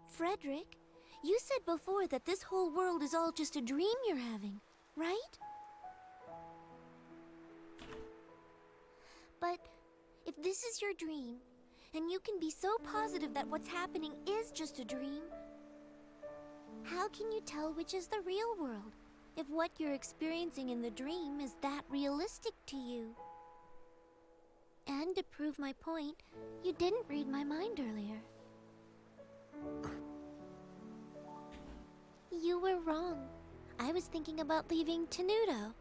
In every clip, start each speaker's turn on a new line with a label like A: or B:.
A: Frederick, you said before that this whole world is all just a dream you're having, right? But if this is your dream, and you can be so positive that what's happening is just a dream, how can you tell which is the real world, if what you're experiencing in the dream is that realistic to you? And to prove my point, you didn't read my mind earlier. You were wrong. I was thinking about leaving Tenuto.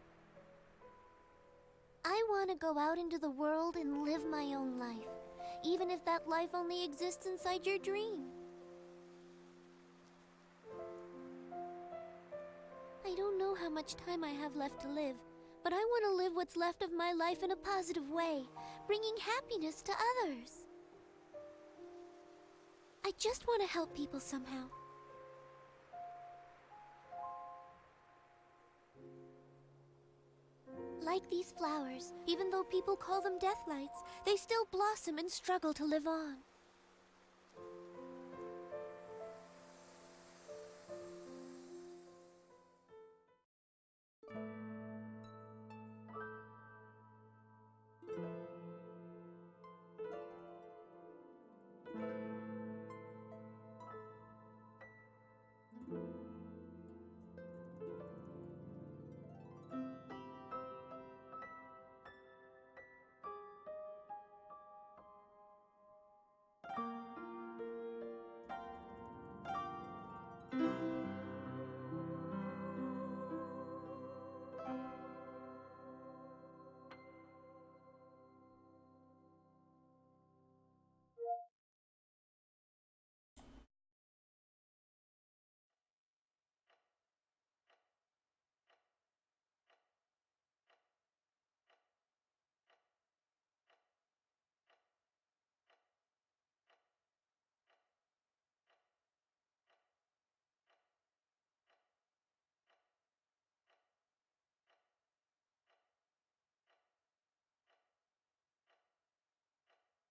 A: I want to go out into the world and live my own life, even if that life only exists inside your dream. I don't know how much time I have left to live, but I want to live what's left of my life in a positive way, bringing happiness to others. I just want to help people somehow. Like these flowers, even though people call them death lights, they still blossom and struggle to live on.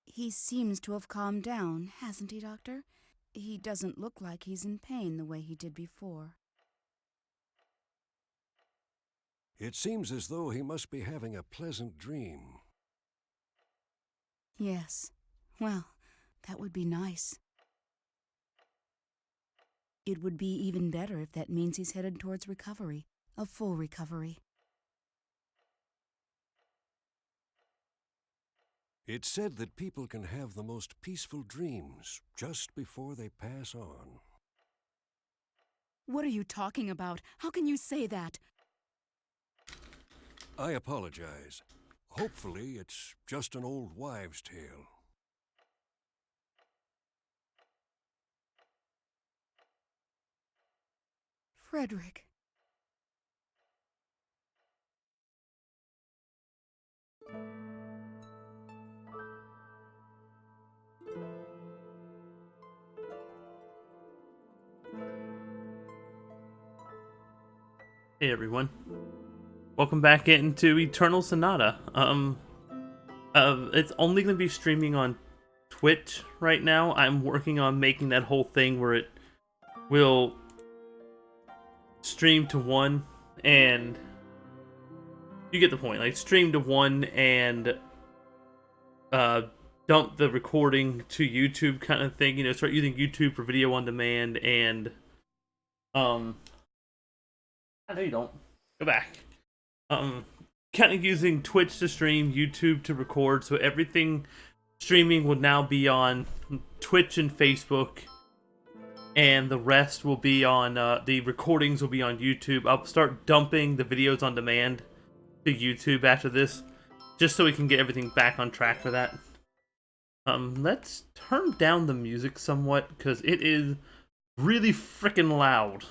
B: He seems to have calmed down, hasn't he, Doctor? He doesn't look like he's in pain the way he did before.
C: It seems as though he must be having a pleasant dream.
B: Yes. Well, that would be nice. It would be even better if that means he's headed towards recovery, a full recovery.
C: It's said that people can have the most peaceful dreams just before they pass on.
B: What are you talking about? How can you say that?
C: I apologize. Hopefully, it's just an old wives' tale.
B: Frederick.
D: Hey everyone, welcome back into Eternal Sonata. It's only going to be streaming on Twitch right now. I'm working on making that whole thing where it will stream to one, and you get the point. Like stream to one and dump the recording to YouTube, kind of thing. You know, start using YouTube for video on demand, and I know you don't. Go back. Kind of using Twitch to stream, YouTube to record, so everything streaming will now be on Twitch and Facebook, and the rest will be on, the recordings will be on YouTube. I'll start dumping the videos on demand to YouTube after this, just so we can get everything back on track for that. Let's turn down the music somewhat, because it is really freaking loud.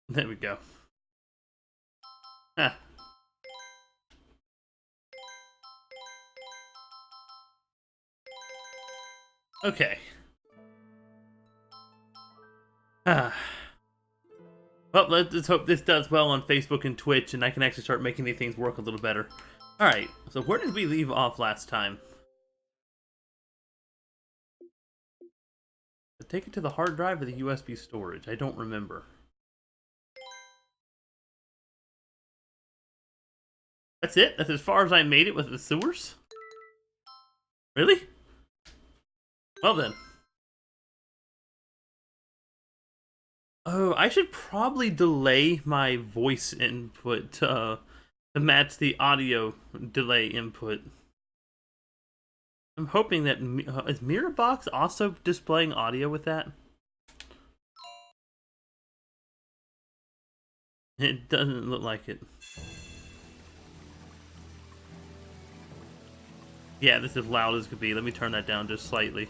D: There we go. Ah. Okay. Ah. Well, let's hope this does well on Facebook and Twitch, and I can actually start making these things work a little better. Alright, so where did we leave off last time? take it to the hard drive or the USB storage? I don't remember. That's it? That's as far as I made it with the sewers? Really? Well then. Oh, I should probably delay my voice input to match the audio delay input. I'm hoping that... is Mirrorbox also displaying audio with that? It doesn't look like it. Yeah, this is as loud as could be. Let me turn that down just slightly.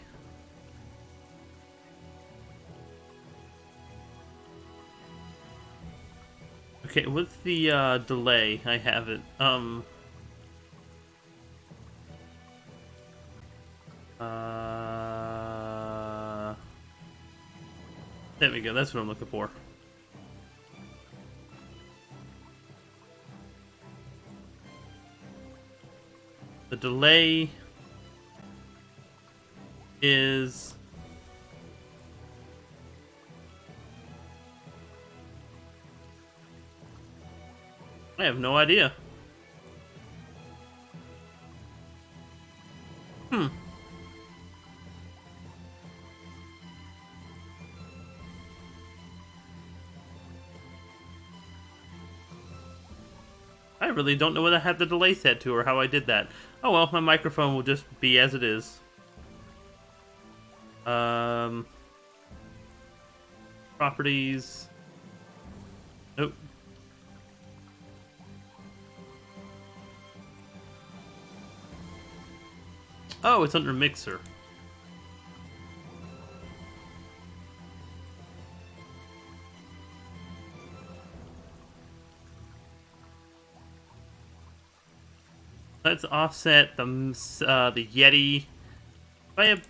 D: Okay, with the delay, I have it. There we go. That's what I'm looking for. The delay is... I have no idea. I really don't know what I had the delay set to or how I did that. Oh well, my microphone will just be as it is. Properties. Nope. Oh, it's under Mixer. Let's offset the Yeti. I have,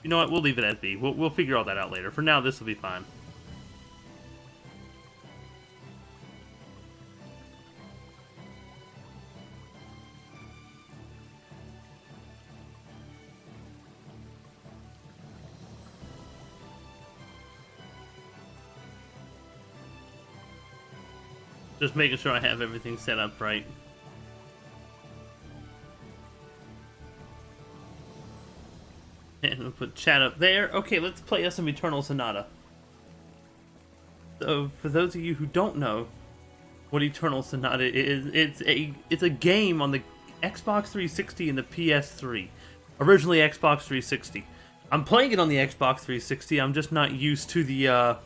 D: you know what? We'll leave it as B. We'll figure all that out later. For now, this will be fine. Just making sure I have everything set up right. And we'll put chat up there. Okay, let's play us some Eternal Sonata. So, for those of you who don't know what Eternal Sonata is, it's a game on the Xbox 360 and the PS3. Originally Xbox 360. I'm playing it on the Xbox 360. I'm just not used to the,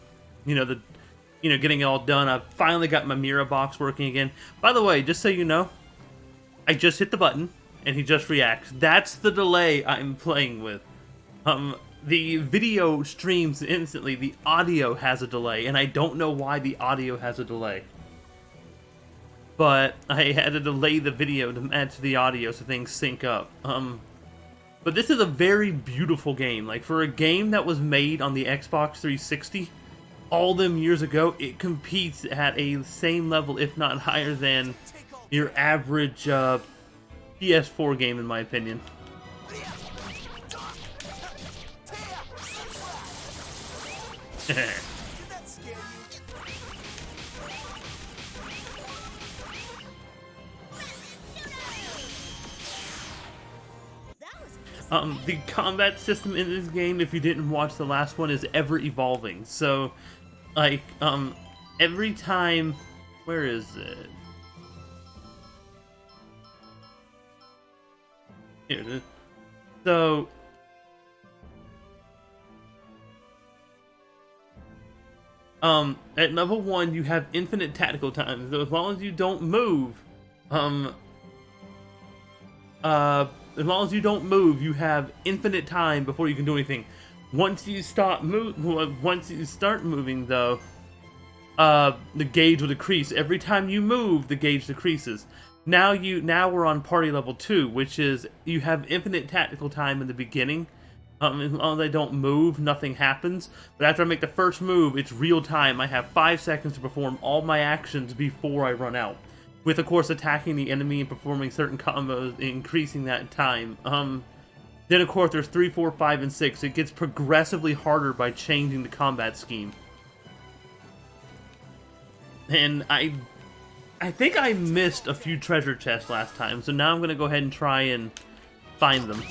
D: getting it all done. I've finally got my mirror box working again. By the way, just so you know, I just hit the button and he just reacts. That's the delay I'm playing with. The video streams instantly, the audio has a delay, and I don't know why the audio has a delay. But I had to delay the video to match the audio so things sync up. But this is a very beautiful game. Like, for a game that was made on the Xbox 360, all them years ago, it competes at a same level, if not higher than your average PS4 game, in my opinion. The combat system in this game, if you didn't watch the last one, is ever evolving. So, like, every time... Where is it? Here it is. So... at level 1, you have infinite tactical time. So as long as you don't move, you have infinite time before you can do anything. Once you start moving, though, the gauge will decrease. Every time you move, the gauge decreases. Now we're on party level 2, which is you have infinite tactical time in the beginning. As long as I don't move, nothing happens. But after I make the first move, it's real time. I have 5 seconds to perform all my actions before I run out. With, of course, attacking the enemy and performing certain combos, increasing that time. Then, of course, there's 3, 4, 5, and 6. It gets progressively harder by changing the combat scheme. And I think I missed a few treasure chests last time, so now I'm going to go ahead and try and find them.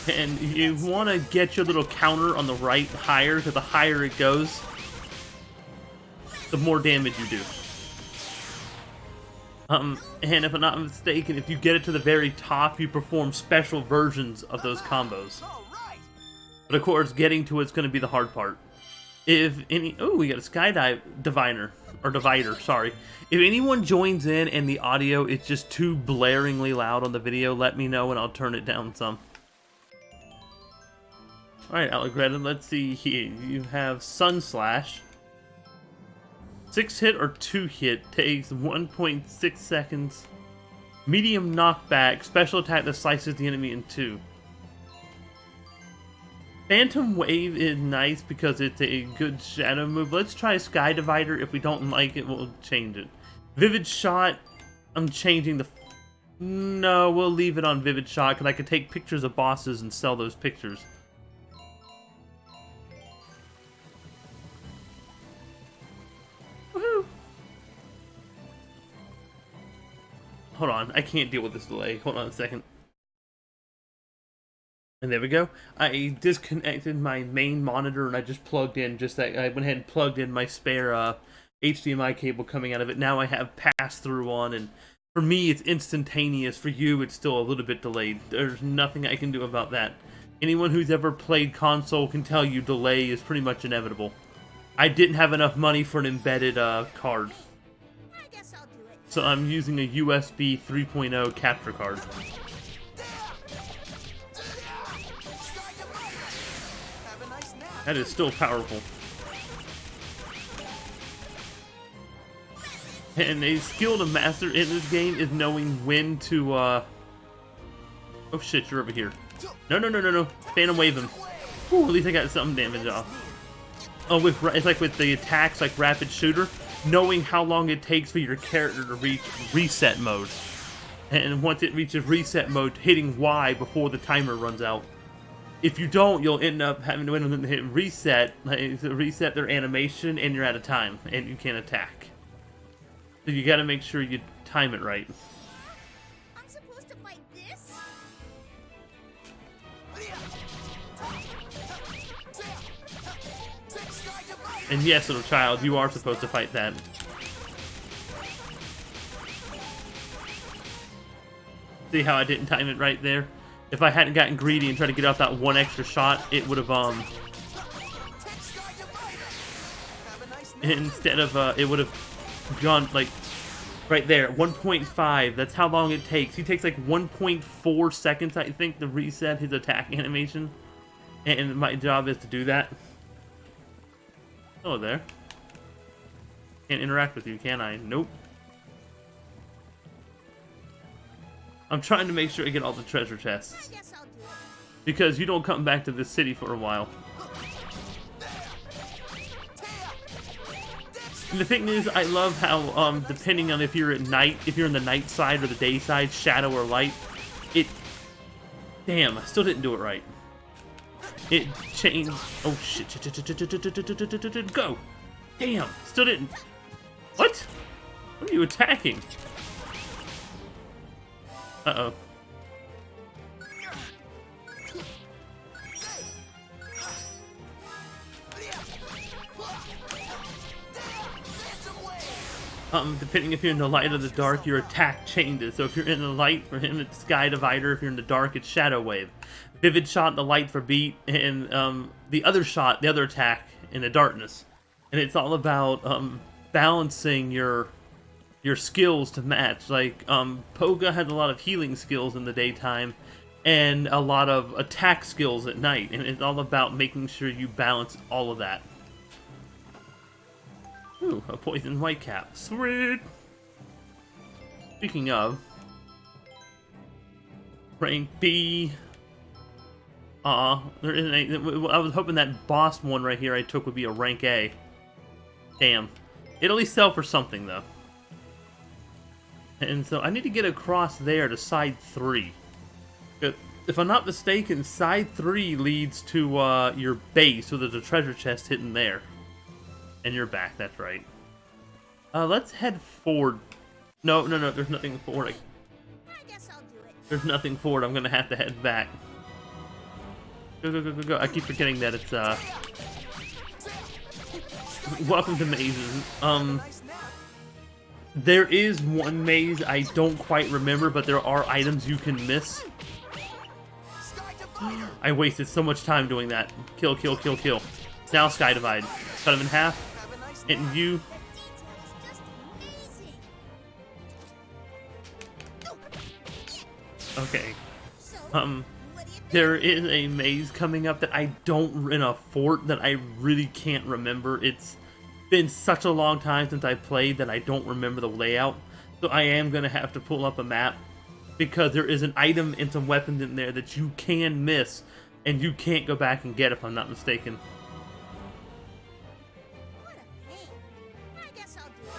D: And you want to get your little counter on the right higher, because the higher it goes, the more damage you do. And if I'm not mistaken, if you get it to the very top, you perform special versions of those combos. But of course, getting to it's going to be the hard part. If any... Oh, we got a divider, sorry. If anyone joins in and the audio is just too blaringly loud on the video, let me know and I'll turn it down some. Alright, Allegretta, let's see here. You have Sun Slash. 6 hit or 2 hit takes 1.6 seconds. Medium knockback, special attack that slices the enemy in 2. Phantom Wave is nice because it's a good shadow move. Let's try Sky Divider. If we don't like it, we'll change it. Vivid Shot, I'm changing the... No, we'll leave it on Vivid Shot because I can take pictures of bosses and sell those pictures. Woohoo! Hold on, I can't deal with this delay. Hold on a second. And there we go. I disconnected my main monitor and I just plugged in, I went ahead and plugged in my spare HDMI cable coming out of it. Now I have pass-through on, and for me it's instantaneous. For you it's still a little bit delayed. There's nothing I can do about that. Anyone who's ever played console can tell you delay is pretty much inevitable. I didn't have enough money for an embedded card. So I'm using a USB 3.0 capture card. That is still powerful. And a skill to master in this game is knowing when to, Oh shit, you're over here. No. Phantom Wave him. Ooh, at least I got some damage off. Oh, it's like with the attacks, like Rapid Shooter, knowing how long it takes for your character to reach reset mode. And once it reaches reset mode, hitting Y before the timer runs out. If you don't, you'll end up having to hit reset, reset their animation, and you're out of time, and you can't attack. So you gotta make sure you time it right.
A: I'm supposed to fight this?
D: And yes, little child, you are supposed to fight that. See how I didn't time it right there? If I hadn't gotten greedy and tried to get off that one extra shot, it would have, instead of, it would have gone, like, right there, 1.5, that's how long it takes. He takes, like, 1.4 seconds, I think, to reset his attack animation. And my job is to do that. Hello there. Can't interact with you, can I? Nope. I'm trying to make sure I get all the treasure chests. Because you don't come back to this city for a while. And the thing is, I love how, depending on if you're at night, if you're in the night side or the day side, shadow or light, it... Damn, I still didn't do it right. It changed... Oh, shit. Go! Damn, still didn't... What? What are you attacking? Uh-oh. Depending if you're in the light or the dark, your attack changes. So if you're in the light, for him it's Sky Divider. If you're in the dark, it's Shadow Wave. Vivid Shot, the light for beat, and the other shot, the other attack, in the darkness. And it's all about balancing your skills to match. Like, Polka has a lot of healing skills in the daytime, and a lot of attack skills at night. And it's all about making sure you balance all of that. Ooh, a poison whitecap. Sweet! Speaking of, rank B. There isn't any, I was hoping that boss one right here I took would be a rank A. Damn. It'll at least sell for something, though. And so I need to get across there to side 3. If I'm not mistaken, side 3 leads to your base, so there's a treasure chest hidden there. And you're back, that's right. Let's head forward. No, there's nothing forward.
A: I guess I'll do it.
D: There's nothing forward, I'm gonna have to head back. Go. I keep forgetting that it's, welcome to mazes. There is one maze I don't quite remember, but there are items you can miss. I wasted so much time doing that. Kill. Now Sky Divide. Cut him in half. And you. Okay. There is a maze coming up that I don't, in a fort that I really can't remember. It's been such a long time since I played that I don't remember the layout. So I am going to have to pull up a map, because there is an item and some weapons in there that you can miss and you can't go back and get, if I'm not mistaken.
A: What a pain. I guess I'll do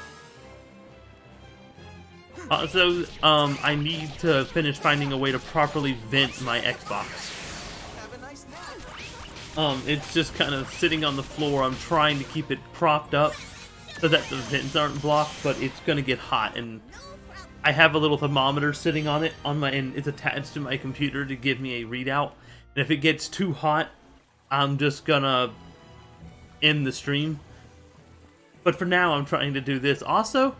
A: it.
D: Also, I need to finish finding a way to properly vent my Xbox. It's just kind of sitting on the floor. I'm trying to keep it propped up so that the vents aren't blocked, but it's gonna get hot, and I have a little thermometer sitting on it and it's attached to my computer to give me a readout. And if it gets too hot, I'm just gonna end the stream. But for now, I'm trying to do this. Also,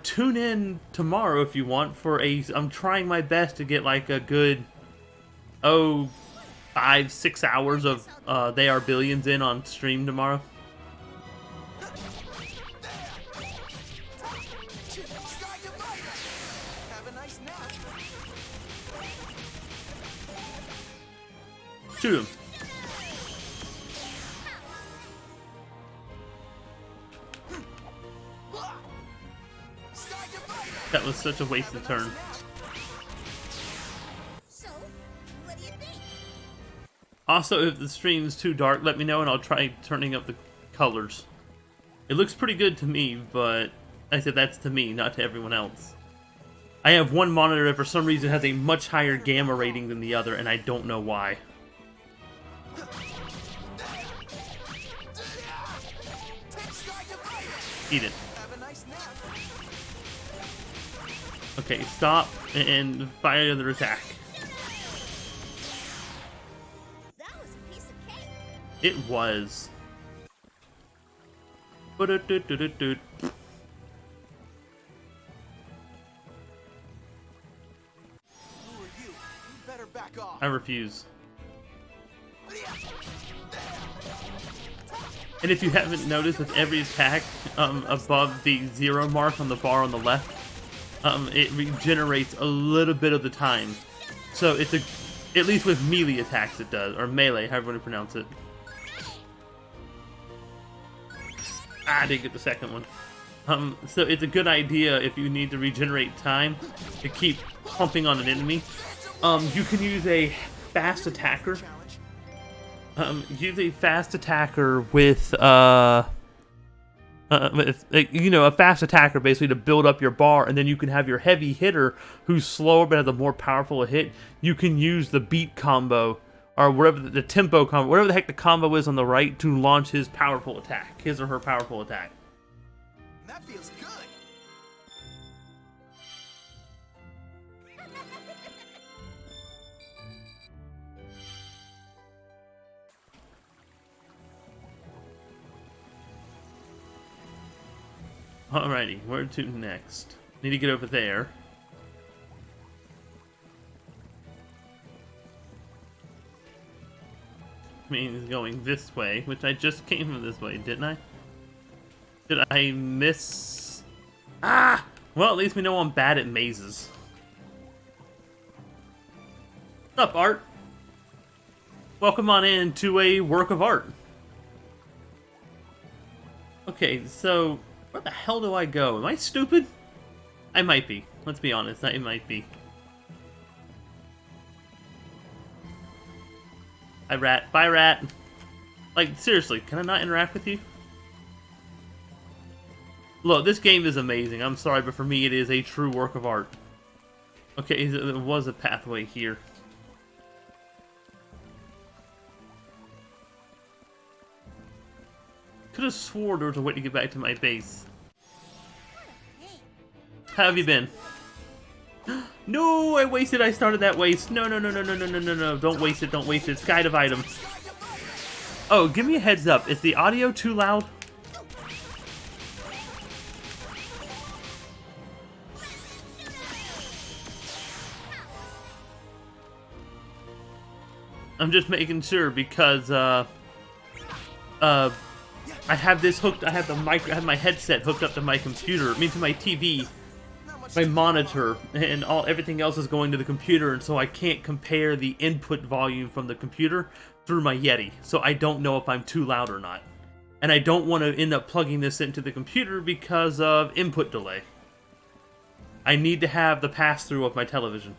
D: tune in tomorrow if you want for I'm trying my best to get like a good 5-6 hours of They Are Billions in on stream tomorrow. Shoot him. That was such a wasted turn.
A: So, what do you think?
D: Also, if the stream's too dark, let me know and I'll try turning up the colors. It looks pretty good to me, but I said that's to me, not to everyone else. I have one monitor that for some reason has a much higher gamma rating than the other, and I don't know why. Eat it. Okay, stop and fire the other attack.
A: That was a piece of cake.
D: It was.
E: Who are you? You better back off.
D: I refuse. And if you haven't noticed, with every attack above the 0 mark on the bar on the left, it regenerates a little bit of the time. So it's at least with melee attacks it does, or melee, however you want to pronounce it. I didn't get the second one. So it's a good idea if you need to regenerate time to keep pumping on an enemy. You can use a fast attacker. Use a fast attacker with, a fast attacker basically to build up your bar, and then you can have your heavy hitter who's slower but has a more powerful hit. You can use the beat combo, or whatever the tempo combo, whatever the heck the combo is on the right, to launch his powerful attack, his or her powerful attack.
E: That feels good.
D: Alrighty, where to next? Need to get over there. Means going this way, which I just came from this way, didn't I? Did I miss? Ah! Well, at least we know I'm bad at mazes. What's up, Art? Welcome on in to a work of art. Okay, so where the hell do I go? Am I stupid? I might be. Let's be honest, I might be. Hi, rat. Bye, rat. Like, seriously, can I not interact with you? Look, this game is amazing. I'm sorry, but for me, it is a true work of art. Okay, there was a pathway here. Could have swore there was a way to get back to my base. How have you been? No, I started that waste. No, no, no, no, no, no, no, no, no. Don't waste it, don't waste it. Sky of items. Oh, give me a heads up. Is the audio too loud? I'm just making sure because I have this hooked. I have my headset hooked up to my computer. I mean, to my TV, my monitor, and everything else is going to the computer, and so I can't compare the input volume from the computer through my Yeti. So I don't know if I'm too loud or not, and I don't want to end up plugging this into the computer because of input delay. I need to have the pass-through of my television.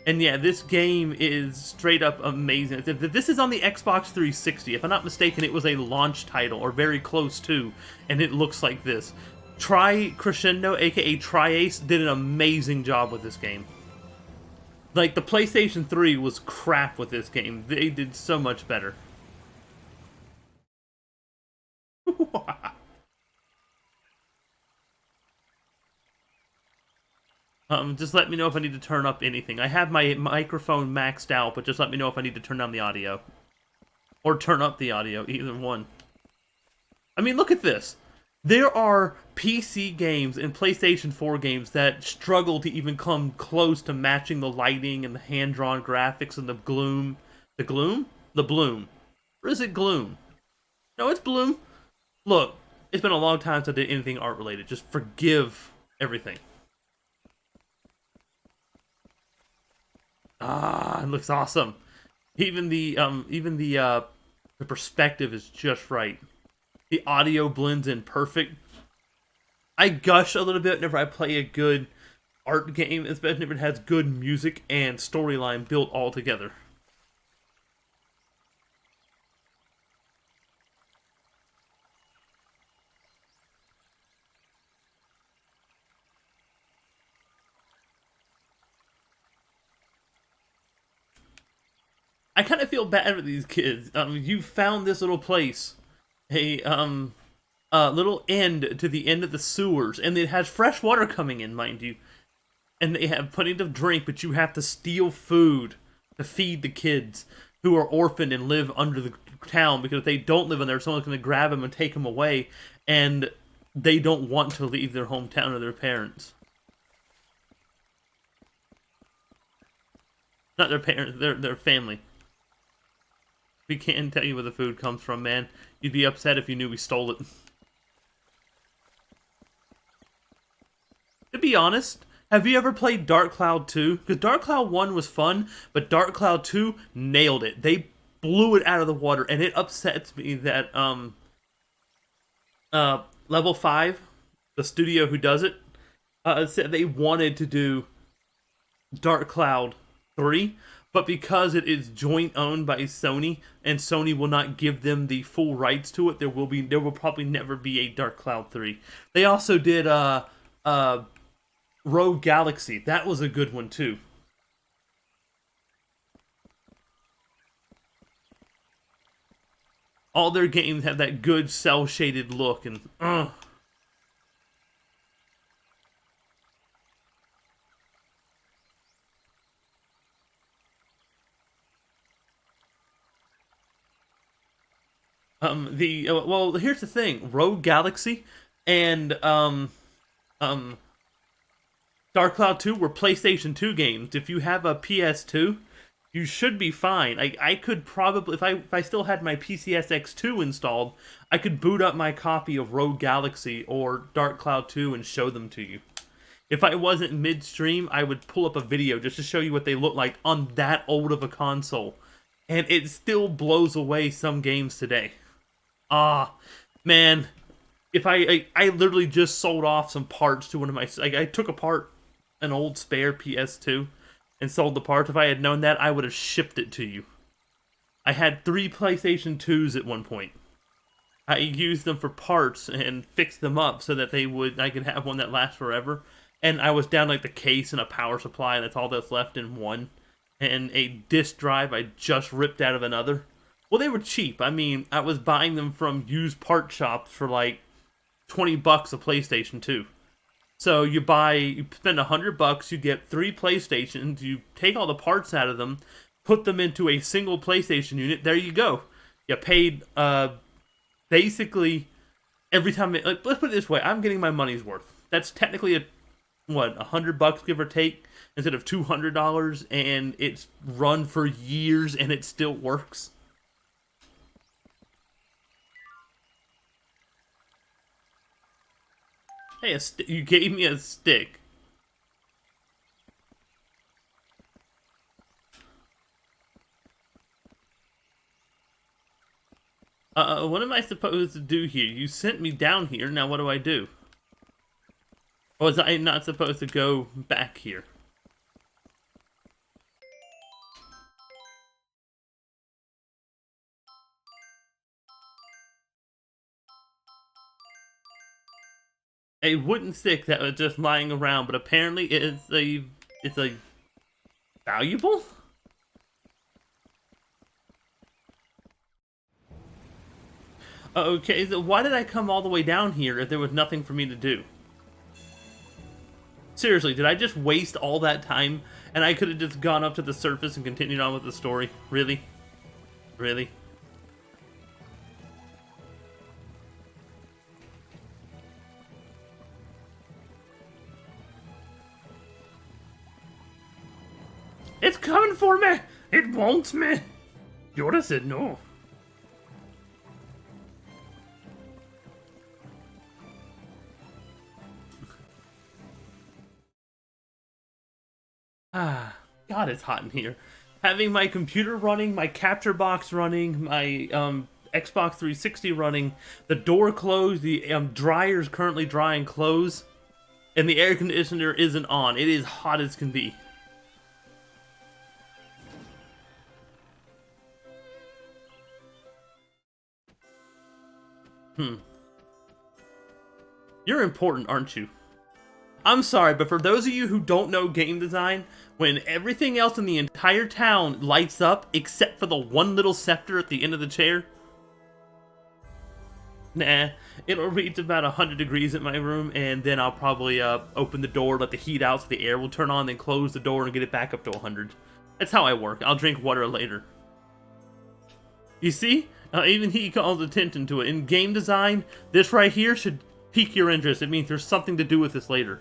D: And yeah, this game is straight up amazing. This is on the Xbox 360. If I'm not mistaken, it was a launch title, or very close to, and it looks like this. Tri-Crescendo, aka Tri-Ace, did an amazing job with this game. Like, the PlayStation 3 was crap with this game. They did so much better. Just let me know if I need to turn up anything. I have my microphone maxed out, but just let me know if I need to turn down the audio. Or turn up the audio, either one. I mean, look at this. There are PC games and PlayStation 4 games that struggle to even come close to matching the lighting and the hand-drawn graphics and the gloom. The gloom? The bloom. Or is it gloom? No, it's bloom. Look, it's been a long time since I did anything art-related. Just forgive everything. Ah, it looks awesome. Even the perspective is just right. The audio blends in perfect. I gush a little bit whenever I play a good art game, especially if it has good music and storyline built all together. I kind of feel bad for these kids. You found this little place, a little end to the end of the sewers, and it has fresh water coming in, mind you, and they have plenty to drink, but you have to steal food to feed the kids who are orphaned and live under the town, because if they don't live in there, someone's going to grab them and take them away, and they don't want to leave their hometown or their parents. Not their parents, their family. We can't tell you where the food comes from, man. You'd be upset if you knew we stole it. To be honest, have you ever played Dark Cloud 2? Because Dark Cloud 1 was fun, but Dark Cloud 2 nailed it. They blew it out of the water, and it upsets me that Level 5, the studio who does it, said they wanted to do Dark Cloud 3, but because it is joint owned by Sony, and Sony will not give them the full rights to it, there will probably never be a Dark Cloud 3. They also did Rogue Galaxy. That was a good one too. All their games have that good cel shaded look, and well, here's the thing: Rogue Galaxy and Dark Cloud 2 were PlayStation 2 games. If you have a PS2, you should be fine. I could probably, if I still had my PCSX2 installed, I could boot up my copy of Rogue Galaxy or Dark Cloud 2 and show them to you. If I wasn't midstream, I would pull up a video just to show you what they look like on that old of a console. And it still blows away some games today. Ah, man. If I literally just sold off some parts to one of my... I took apart an old spare PS2 and sold the parts. If I had known that, I would have shipped it to you. I had 3 PlayStation 2s at one point. I used them for parts and fixed them up so that I could have one that lasts forever. And I was down like the case and a power supply, and that's all that's left in one. And a disk drive I just ripped out of another. Well, they were cheap. I mean, I was buying them from used part shops for like $20 a PlayStation 2. So you spend $100, you get 3 PlayStations, you take all the parts out of them, put them into a single PlayStation unit. There you go. You paid basically every time. Let's put it this way: I'm getting my money's worth. That's technically $100 give or take instead of $200, and it's run for years and it still works. Hey, you gave me a stick. What am I supposed to do here? You sent me down here, now what do I do? Or was I not supposed to go back here? A wooden stick that was just lying around, but apparently it's a valuable? Okay, so why did I come all the way down here if there was nothing for me to do? Seriously, did I just waste all that time and I could have just gone up to the surface and continued on with the story? Really? Really? It's coming for me! It wants me! Yoda said no. Ah, God, it's hot in here. Having my computer running, my capture box running, my Xbox 360 running, the door closed, the dryer's currently drying clothes, and the air conditioner isn't on. It is hot as can be. You're important, aren't you? I'm sorry, but for those of you who don't know game design, when everything else in the entire town lights up except for the one little scepter at the end of the chair, nah, it'll reach about 100 degrees in my room, and then I'll probably open the door, let the heat out so the air will turn on, then close the door and get it back up to 100. That's how I work. I'll drink water later. You see? Even he calls attention to it. In game design, this right here should pique your interest. It means there's something to do with this later.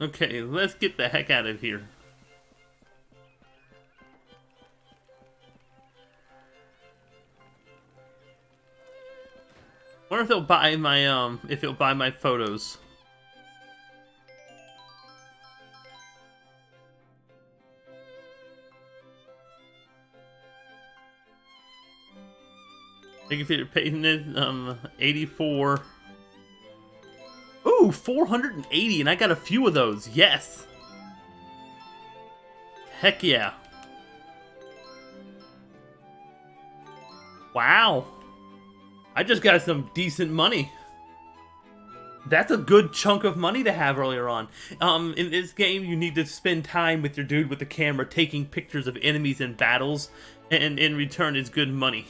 D: Okay, let's get the heck out of here. Wonder if they'll buy my photos. Thank you for your patience. 84. Ooh, 480, and I got a few of those. Yes. Heck yeah. Wow. I just got some decent money. That's a good chunk of money to have earlier on. In this game, you need to spend time with your dude with the camera taking pictures of enemies in battles, and in return is good money.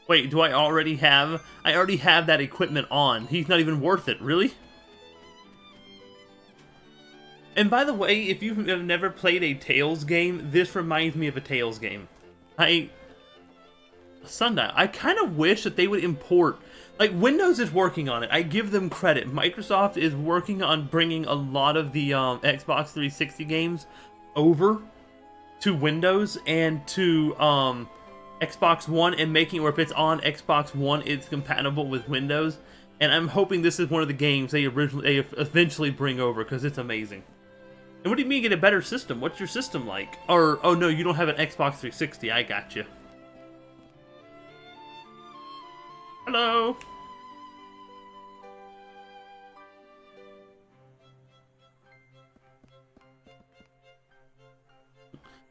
D: Wait, do I already have? I already have that equipment on. He's not even worth it, really? And by the way, if you have never played a Tales game, this reminds me of a Tales game. Sundial. I kind of wish that they would import... Like, Windows is working on it. I give them credit. Microsoft is working on bringing a lot of the Xbox 360 games over to Windows and to Xbox One, and making it where if it's on Xbox One, it's compatible with Windows. And I'm hoping this is one of the games they eventually bring over, because it's amazing. And what do you mean get a better system? What's your system like? Or, oh no, you don't have an Xbox 360. I got you. Hello.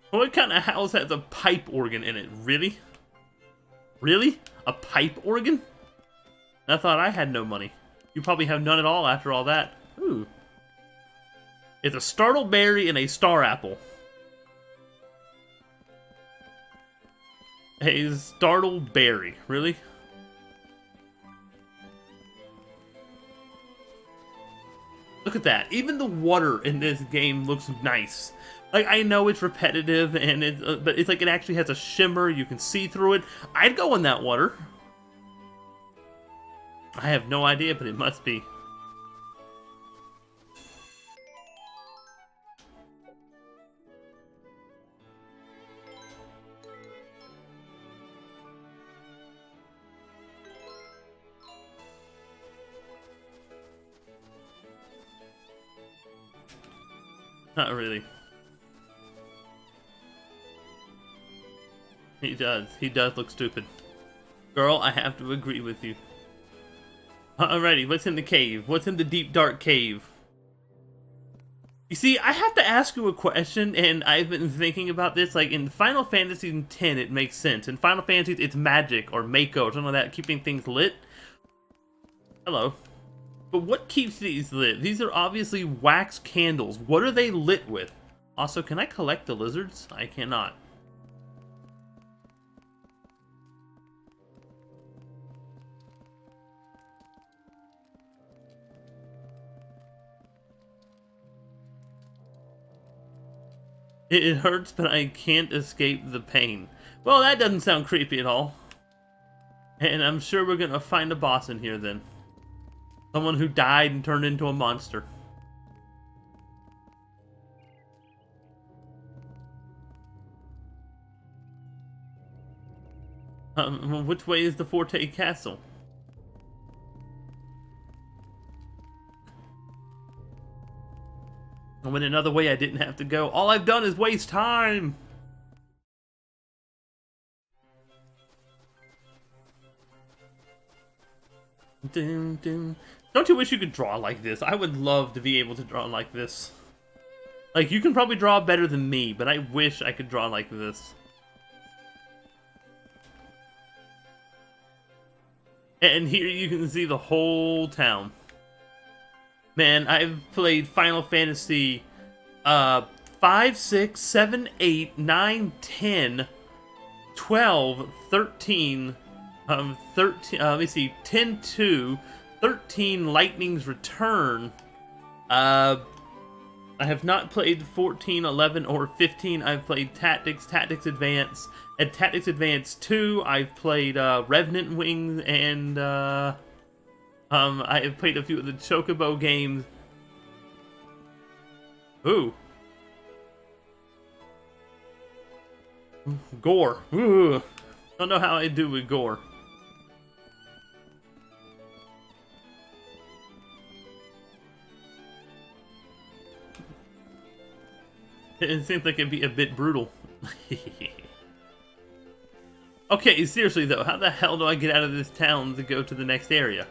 D: What kind of house has a pipe organ in it? Really? Really? A pipe organ? I thought I had no money. You probably have none at all after all that. Ooh. It's a startleberry and a star apple. A startleberry, really? Look at that. Even the water in this game looks nice. Like, I know it's repetitive, and but it's like it actually has a shimmer. You can see through it. I'd go in that water. I have no idea, but it must be. Not really. He does. He does look stupid. Girl, I have to agree with you. Alrighty, what's in the cave? What's in the deep dark cave? You see, I have to ask you a question, and I've been thinking about this. Like, in Final Fantasy X, it makes sense. In Final Fantasy, it's magic or Mako or something like that, keeping things lit. Hello. But what keeps these lit? These are obviously wax candles. What are they lit with? Also, can I collect the lizards? I cannot. It hurts, but I can't escape the pain. Well, that doesn't sound creepy at all. And I'm sure we're gonna find a boss in here then. Someone who died and turned into a monster. Which way is the Forte Castle? I went another way I didn't have to go. All I've done is waste time! Dun, dun. Don't you wish you could draw like this? I would love to be able to draw like this. Like, you can probably draw better than me, but I wish I could draw like this. And here you can see the whole town. Man, I've played Final Fantasy 5, 6, 7, 8, 9, 10, 12, 13, 13, let me see, 10, 2, 13 Lightning's Return. I have not played 14, 11, or 15. I've played Tactics, Tactics Advance. At Tactics Advance 2, I've played Revenant Wings, and I have played a few of the Chocobo games. Ooh. Gore. Ooh. Don't know how I do with gore. It seems like it'd be a bit brutal. Okay, seriously though, how the hell do I get out of this town to go to the next area?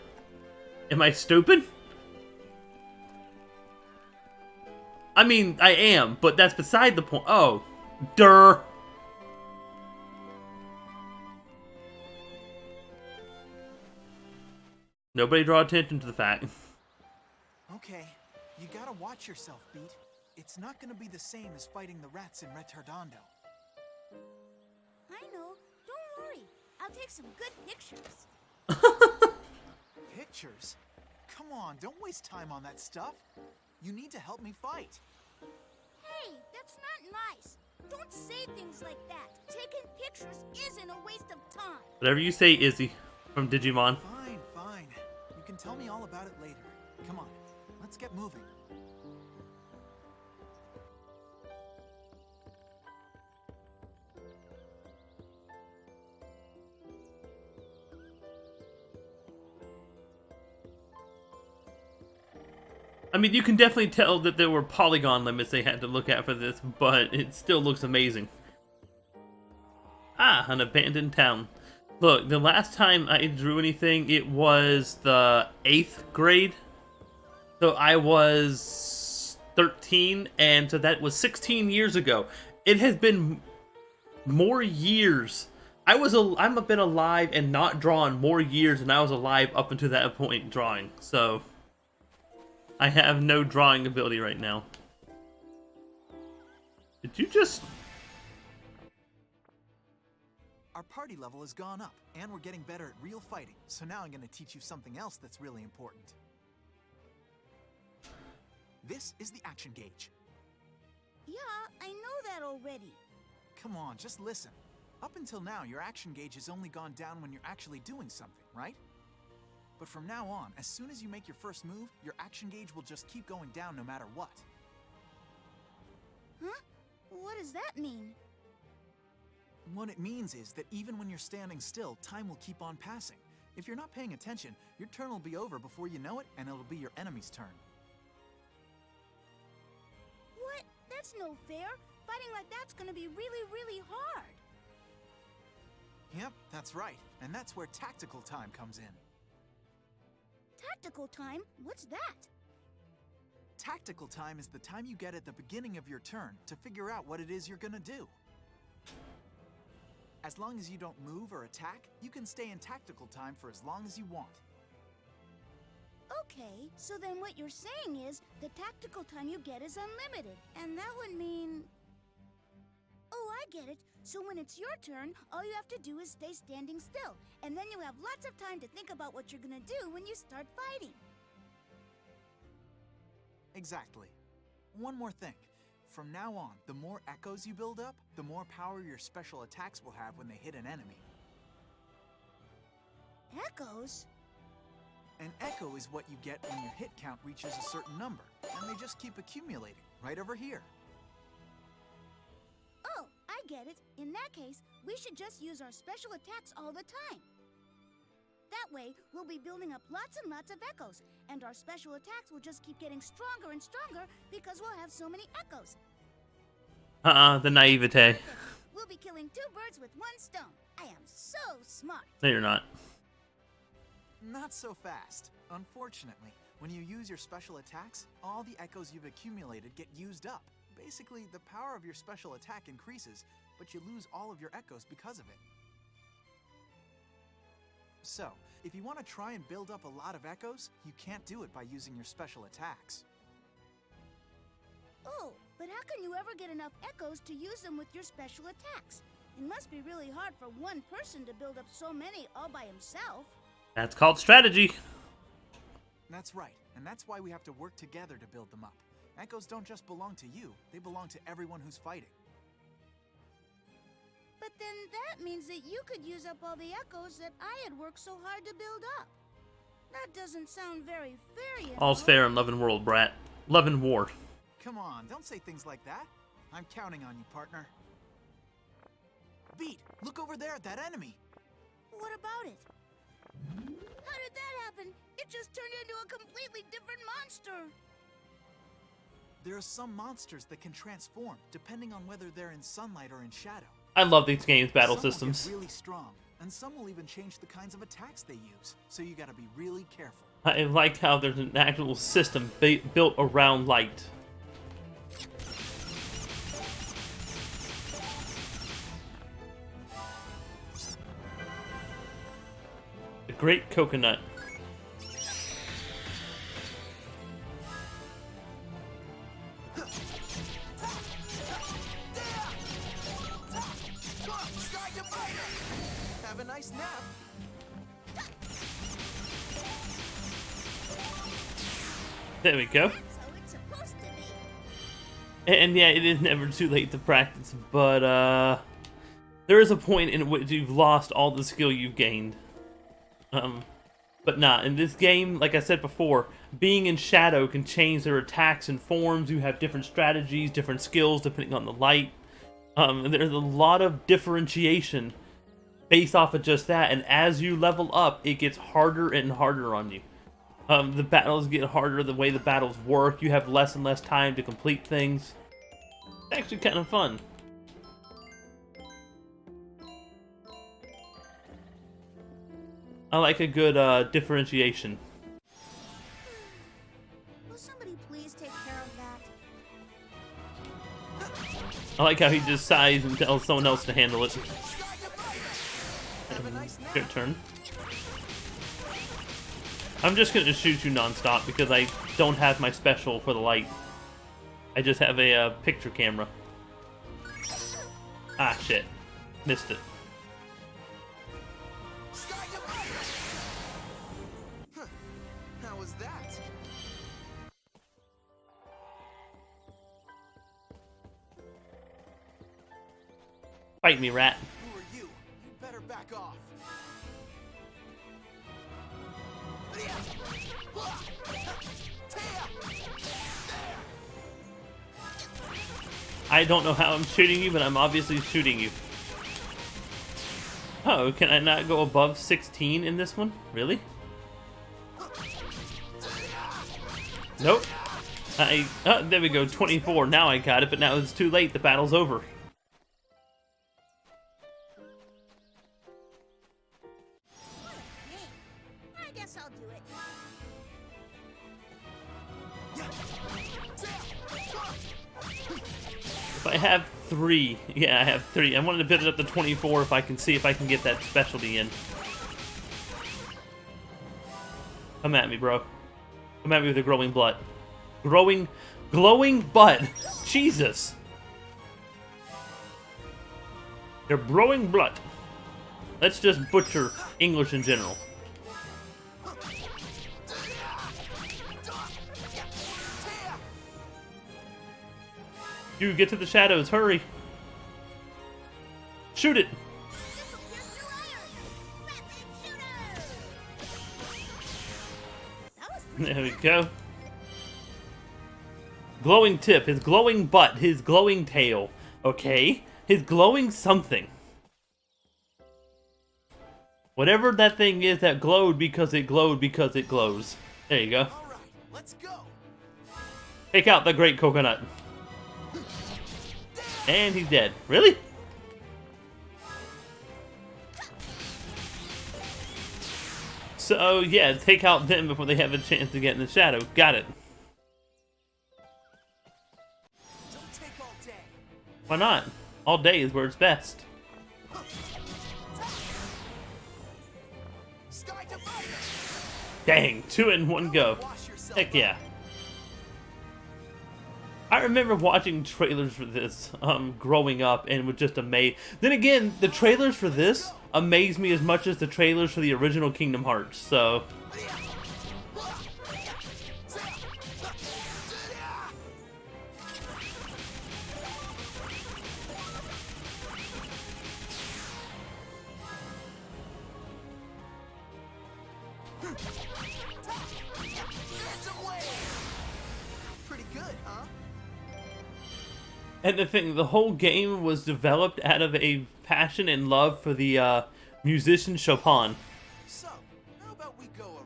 D: Am I stupid? I mean, I am, but that's beside the point. Oh, durr. Nobody draw attention to the fact.
E: Okay, you gotta watch yourself, Beat. It's not gonna be the same as fighting the rats in Retardando.
A: I know. Don't worry. I'll take some good pictures.
E: Pictures? Come on, don't waste time on that stuff. You need to help me fight.
A: Hey, that's not nice. Don't say things like that. Taking pictures isn't a waste of time.
D: Whatever you say, Izzy, from Digimon.
E: Fine, fine. You can tell me all about it later. Come on, let's get moving.
D: I mean, you can definitely tell that there were polygon limits they had to look at for this, but it still looks amazing. Ah, an abandoned town. Look, the last time I drew anything, it was the 8th grade. So I was 13, and so that was 16 years ago. It has been more years. I've been alive and not drawn more years than I was alive up until that point drawing. So I have no drawing ability right now. Did you just...
E: Our party level has gone up, and we're getting better at real fighting. So now I'm gonna teach you something else that's really important. This is the action gauge.
F: Yeah, I know that already.
E: Come on, just listen. Up until now, your action gauge has only gone down when you're actually doing something, right? But from now on, as soon as you make your first move, your action gauge will just keep going down no matter what.
F: Huh? What does that mean?
E: What it means is that even when you're standing still, time will keep on passing. If you're not paying attention, your turn will be over before you know it, and it'll be your enemy's turn.
F: What? That's no fair. Fighting like that's gonna be really, really hard.
E: Yep, that's right. And that's where tactical time comes in.
F: Tactical time? What's that?
E: Tactical time is the time you get at the beginning of your turn to figure out what it is you're gonna do. As long as you don't move or attack, you can stay in tactical time for as long as you want.
F: Okay, so then what you're saying is the tactical time you get is unlimited. And that would mean... Oh, I get it. So when it's your turn, all you have to do is stay standing still. And then you have lots of time to think about what you're gonna do when you start fighting.
E: Exactly. One more thing. From now on, the more echoes you build up, the more power your special attacks will have when they hit an enemy.
F: Echoes?
E: An echo is what you get when your hit count reaches a certain number, and they just keep accumulating, right over here.
F: Oh, I get it. In that case, we should just use our special attacks all the time. That way, we'll be building up lots and lots of echoes, and our special attacks will just keep getting stronger and stronger because we'll have so many echoes.
D: The naivete.
F: We'll be killing two birds with one stone. I am so smart.
D: No, you're not.
E: Not so fast. Unfortunately, when you use your special attacks, all the echoes you've accumulated get used up. Basically, the power of your special attack increases, but you lose all of your echoes because of it. So, if you want to try and build up a lot of echoes, you can't do it by using your special attacks.
F: Oh, but how can you ever get enough echoes to use them with your special attacks? It must be really hard for one person to build up so many all by himself.
D: That's called strategy.
E: That's right, and that's why we have to work together to build them up. Echoes don't just belong to you, they belong to everyone who's fighting.
F: But then that means that you could use up all the echoes that I had worked so hard to build up. That doesn't sound very fair, you know.
D: All's fair in Love and World, brat. Love and War.
E: Come on, don't say things like that. I'm counting on you, partner. Beat, look over there at that enemy.
F: What about it? How did that happen? It just turned into a completely different monster.
E: There are some monsters that can transform, depending on whether they're in sunlight or in shadow.
D: I love these games' battle
E: Some will
D: systems.
E: get really strong, and some will even change the kinds of attacks they use, so you gotta be really careful.
D: I like how there's an actual system built around light. The Great Coconut.
E: Have a nice nap.
D: There we go.
F: That's how it's supposed to be.
D: And yeah, it is never too late to practice, but there is a point in which you've lost all the skill you've gained. But not in this game, like I said before, being in shadow can change their attacks and forms. You have different strategies, different skills depending on the light. And there's a lot of differentiation based off of just that, and as you level up, it gets harder and harder on you. The battles get harder the way the battles work. You have less and less time to complete things. It's actually kind of fun. I like a good differentiation.
F: Will somebody please take care of that?
D: I like how he just sighs and tells someone else to handle it. Good turn. I'm just gonna shoot you non-stop because I don't have my special for the light. I just have a picture camera. Ah, shit. Missed it.
E: How was that?
D: Fight me, rat.
E: Who are you? You better back off.
D: I don't know how I'm shooting you, but I'm obviously shooting you. Oh, can I not go above 16 in this one? Really? Nope. Oh, there we go, 24. Now I got it, but now it's too late. The battle's over.
F: I guess I'll do it.
D: If I have 3, yeah, I have 3. I wanted to build it up to 24 if I can see if I can get that specialty in. Come at me, bro. Come at me with a glowing butt. Glowing butt. Jesus. You're growing blood. Let's just butcher English in general. You get to the shadows, hurry! Shoot it! There we go. Glowing tip, his glowing butt, his glowing tail. Okay? His glowing something. Whatever that thing is that glowed because it glows. There you go.
E: All right, let's go.
D: Take out the great coconut. And he's dead. Really? So, yeah, take out them before they have a chance to get in the shadow. Got it.
E: Don't take all day.
D: Why not? All day is where it's best.
E: Sky Divider.
D: Dang, 2 in 1 go.
E: Wash yourself
D: Heck yeah. I remember watching trailers for this growing up and was just amazed. Then again, the trailers for this amaze me as much as the trailers for the original Kingdom Hearts, so...
E: Pretty good, huh?
D: And the thing, the whole game was developed out of a passion and love for the musician Chopin.
E: So, how about we go around?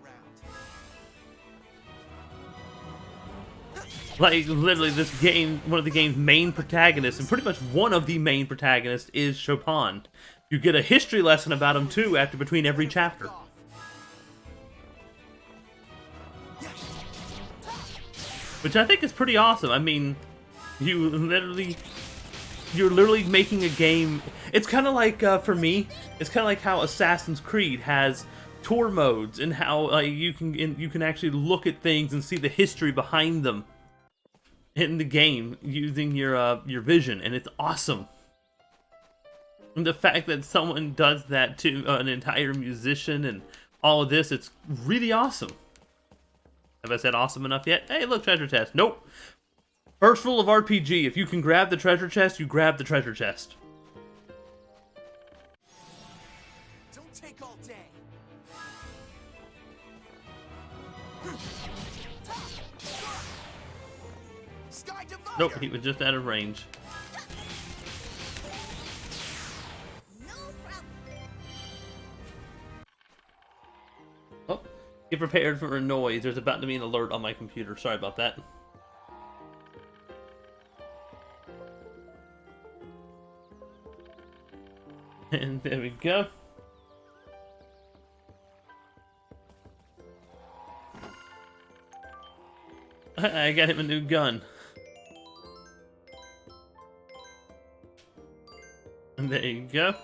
D: Like, literally, this game, one of the game's main protagonists, and pretty much one of the main protagonists, is Chopin. You get a history lesson about him, too, after between every chapter. Which I think is pretty awesome. I mean, you're literally making a game. It's kind of like, for me, it's kind of like how Assassin's Creed has tour modes and how you can actually look at things and see the history behind them in the game using your vision, and it's awesome. And the fact that someone does that to an entire musician and all of this, it's really awesome. Have I said awesome enough yet? Hey, look, treasure chest. Nope. First rule of RPG, if you can grab the treasure chest, you grab the treasure chest.
E: Don't take all day. Sky Divider.
D: Nope, he was just out of range.
F: No problem.
D: Oh, Get prepared for a noise. There's about to be an alert on my computer. Sorry about that. And there we go. I got him a new gun. And there you go.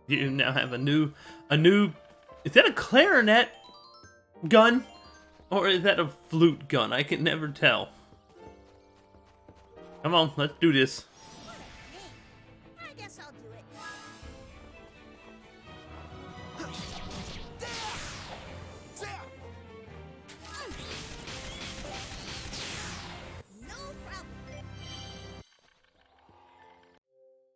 D: You now have a new, is that a clarinet gun? Or is that a flute gun? I can never tell. Come on, let's do this.
F: I guess I'll do it. No problem.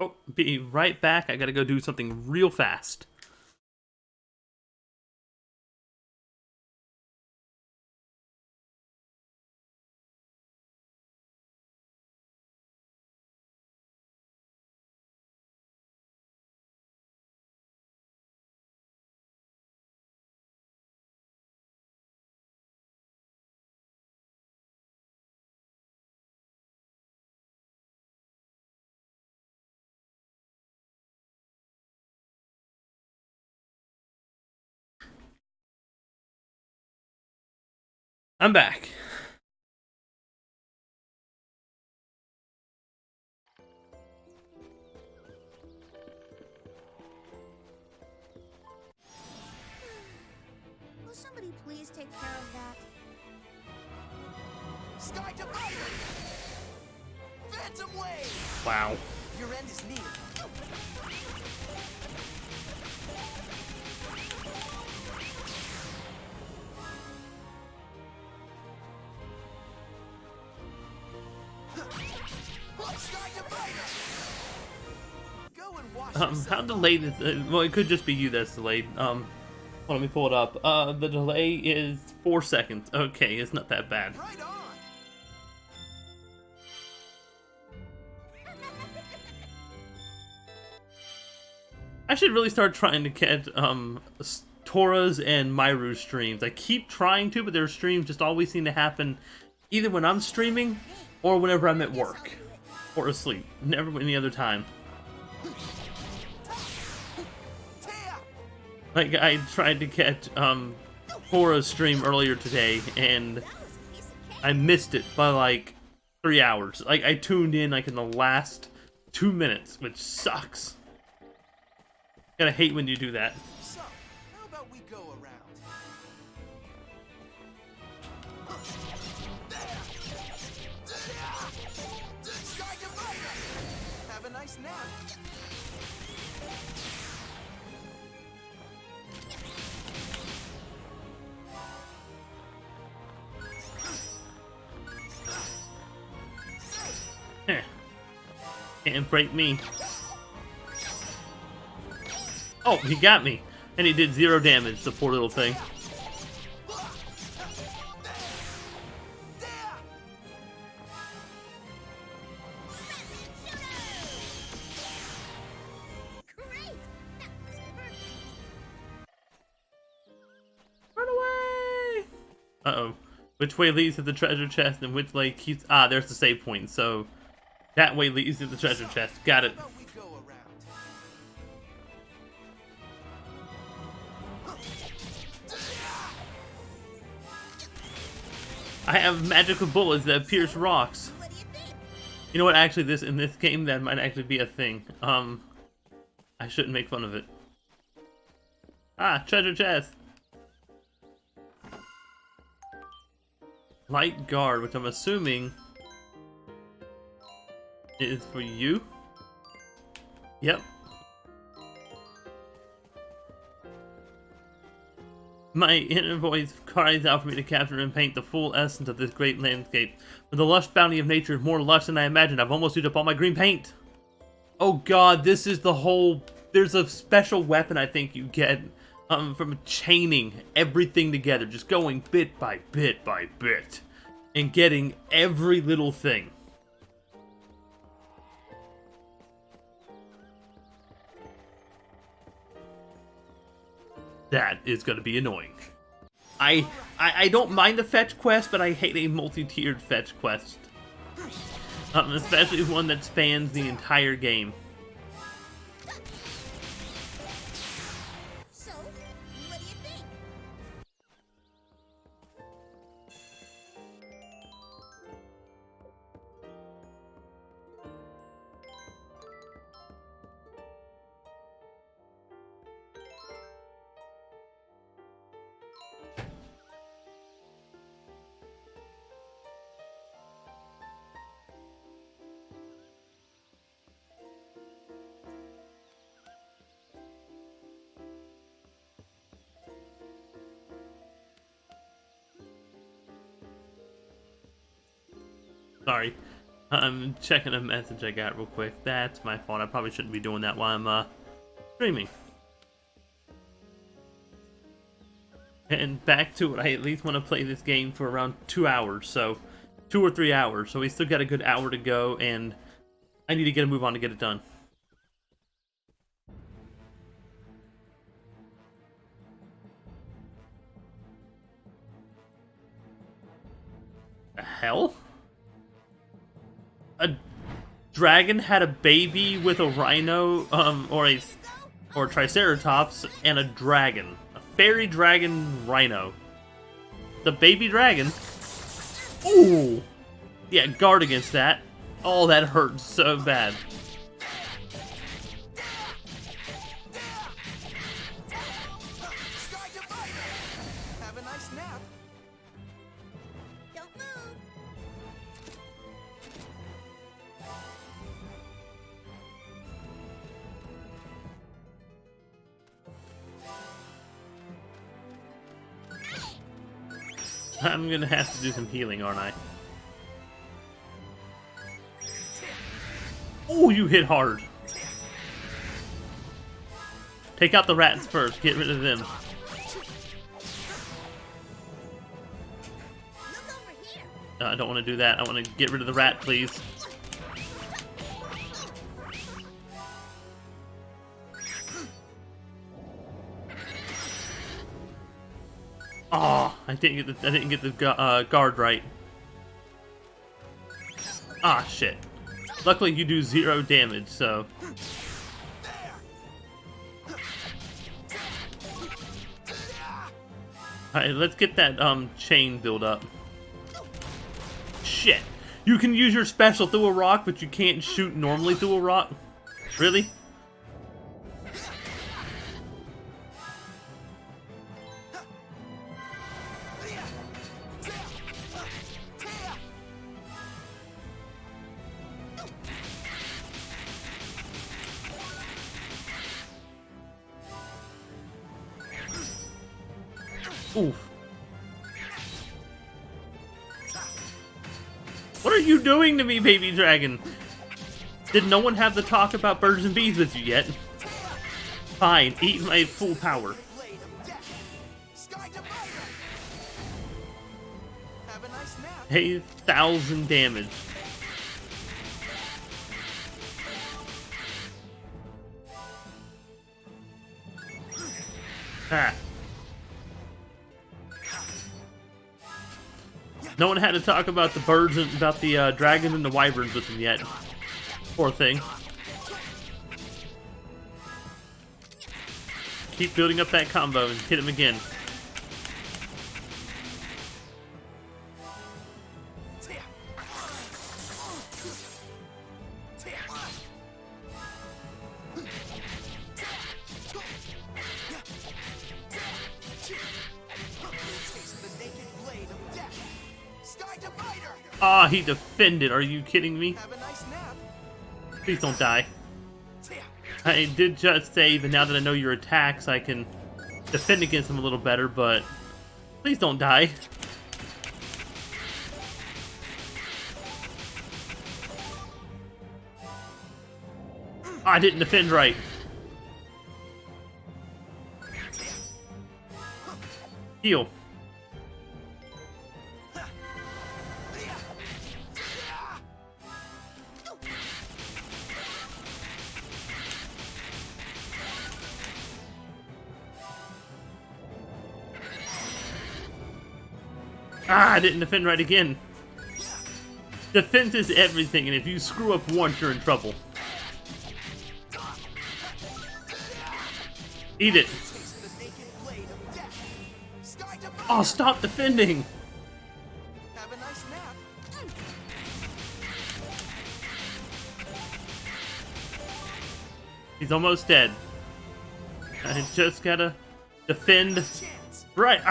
D: Oh, be right back. I gotta go do something real fast. I'm back.
F: Will somebody please take care of that?
E: Sky Divider! Phantom Wave!
D: Wow.
E: Your end is near. Sky Divider! Go and wash yourself.
D: How delayed is it? Well, it could just be you that's delayed. Well, let me pull it up. The delay is 4 seconds. Okay, it's not that bad.
E: Right on!
D: I should really start trying to get Tora's and Myru's streams. I keep trying to, but their streams just always seem to happen either when I'm streaming or whenever I'm at work or asleep. Never any other time. Like, I tried to catch Tora's stream earlier today, and I missed it by like 3 hours. Like, I tuned in like in the last 2 minutes, which sucks. Gotta hate when you do that.
E: So, how about we go around? Sky Divider! Have a nice nap.
D: Heh. Can't break me. Oh, he got me. And he did 0 damage, the poor little thing.
F: Great! That was perfect.
D: Run away! Uh-oh. Which way leads to the treasure chest and which way keeps... Ah, there's the save point, so... That way leads to the treasure chest. Got it.
E: How about we go around?
D: I have magical bullets that pierce rocks.
F: What do you think?
D: You know what? Actually, in this game, that might actually be a thing. I shouldn't make fun of it. Ah, treasure chest. Light guard, which I'm assuming is for you. Yep. My inner voice cries out for me to capture and paint the full essence of this great landscape. With the lush bounty of nature, more lush than I imagined, I've almost used up all my green paint. Oh god, this is the whole... There's a special weapon I think you get from chaining everything together. Just going bit by bit by bit. And getting every little thing. That is going to be annoying. I don't mind a fetch quest, but I hate a multi-tiered fetch quest. Especially one that spans the entire game.
F: So, what do you think?
D: Sorry. I'm checking a message I got real quick. That's my fault. I probably shouldn't be doing that while I'm streaming. And back to it. I at least want to play this game for around 2 hours. So 2 or 3 hours. So we still got a good hour to go, and I need to get a move on to get it done. The hell? A dragon had a baby with a rhino, or triceratops, and a dragon. A fairy dragon rhino. The baby dragon? Ooh! Yeah, guard against that. Oh, that hurt so bad.
E: Have a nice nap.
F: Don't move.
D: I'm gonna have to do some healing, aren't I? Oh, you hit hard. Take out the rats first. Get rid of them.
F: Look over here.
D: I don't want to do that. I want to get rid of the rat, please. Oh, I didn't get the guard right. Ah, shit. Luckily, you do 0 damage, so. Alright, let's get that chain build up. Shit. You can use your special through a rock, but you can't shoot normally through a rock? Really? Oof. What are you doing to me, baby dragon? Did no one have the talk about birds and bees with you yet? Fine, eat my full power.
E: Blade of death. Sky divider. Have a nice nap.
D: 8,000 damage. Ah. No one had to talk about the birds and about the dragon and the wyverns with him yet. Poor thing. Keep building up that combo and hit him again. Ah, he defended. Are you kidding me?
E: Have a nice nap.
D: Please don't die. I did just say that now that I know your attacks, I can defend against them a little better, but please don't die. I didn't defend right. Heal. Ah, I didn't defend right again. Defense is everything, and if you screw up once, you're in trouble. Eat it. Oh, stop defending.
E: Have a nice nap.
D: He's almost dead. I just gotta defend. Right,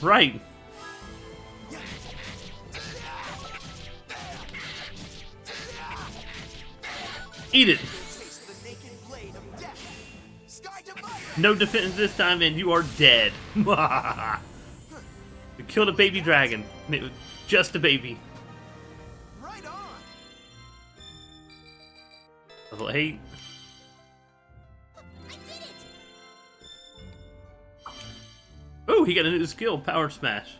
D: right. Eat it. No defense this time, and you are dead. We killed a baby dragon. And it was just a baby.
E: Right on.
D: Level 8.
F: I did it!
D: Oh, he got a new skill, Power Smash.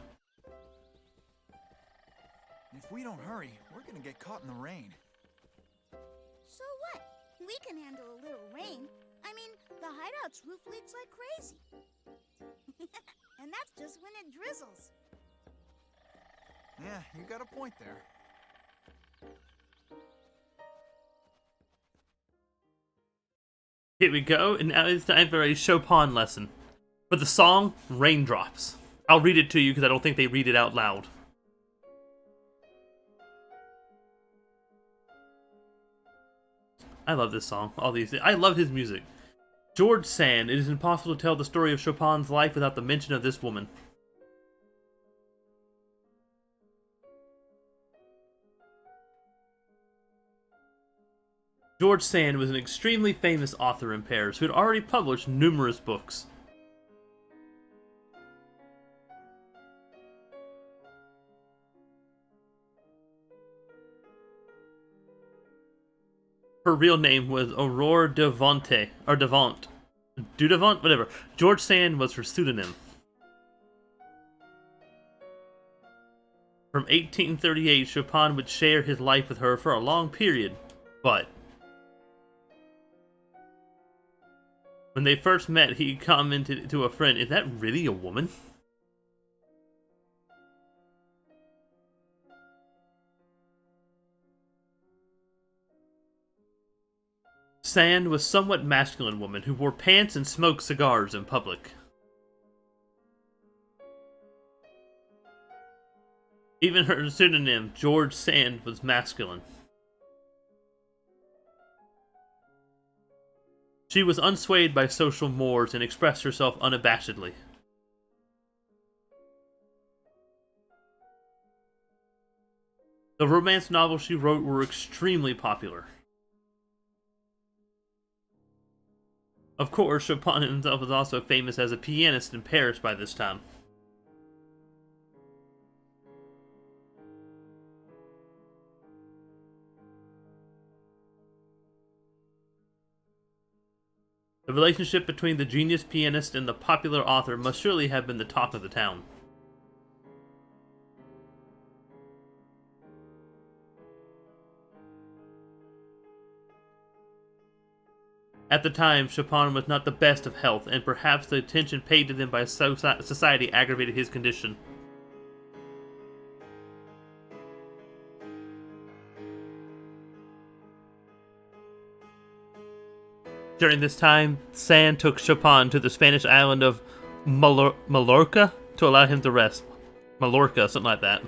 E: If we don't hurry, we're gonna get caught in the rain.
F: So what? We can handle a little rain. I mean, the hideout's roof leaks like crazy. And that's just when it drizzles.
E: Yeah, you got a point there.
D: Here we go, and now it's time for a Chopin lesson. For the song, Raindrops. I'll read it to you because I don't think they read it out loud. I love this song. I love his music. George Sand. It is impossible to tell the story of Chopin's life without the mention of this woman. George Sand was an extremely famous author in Paris who had already published numerous books. Her real name was Aurore Devante, or Devant. Dudevant? Whatever. George Sand was her pseudonym. From 1838, Chopin would share his life with her for a long period, but when they first met, he commented to a friend, "Is that really a woman?" Sand was a somewhat masculine woman who wore pants and smoked cigars in public. Even her pseudonym, George Sand, was masculine. She was unswayed by social mores and expressed herself unabashedly. The romance novels she wrote were extremely popular. Of course, Chopin himself was also famous as a pianist in Paris by this time. The relationship between the genius pianist and the popular author must surely have been the talk of the town. At the time, Chopin was not the best of health, and perhaps the attention paid to them by society aggravated his condition. During this time, Sand took Chopin to the Spanish island of Mallorca to allow him to rest. Mallorca, something like that.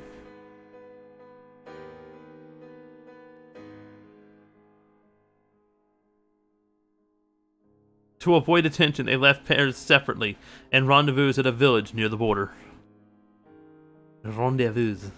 D: To avoid attention, they left Paris separately and rendezvoused at a village near the border. Rendezvous.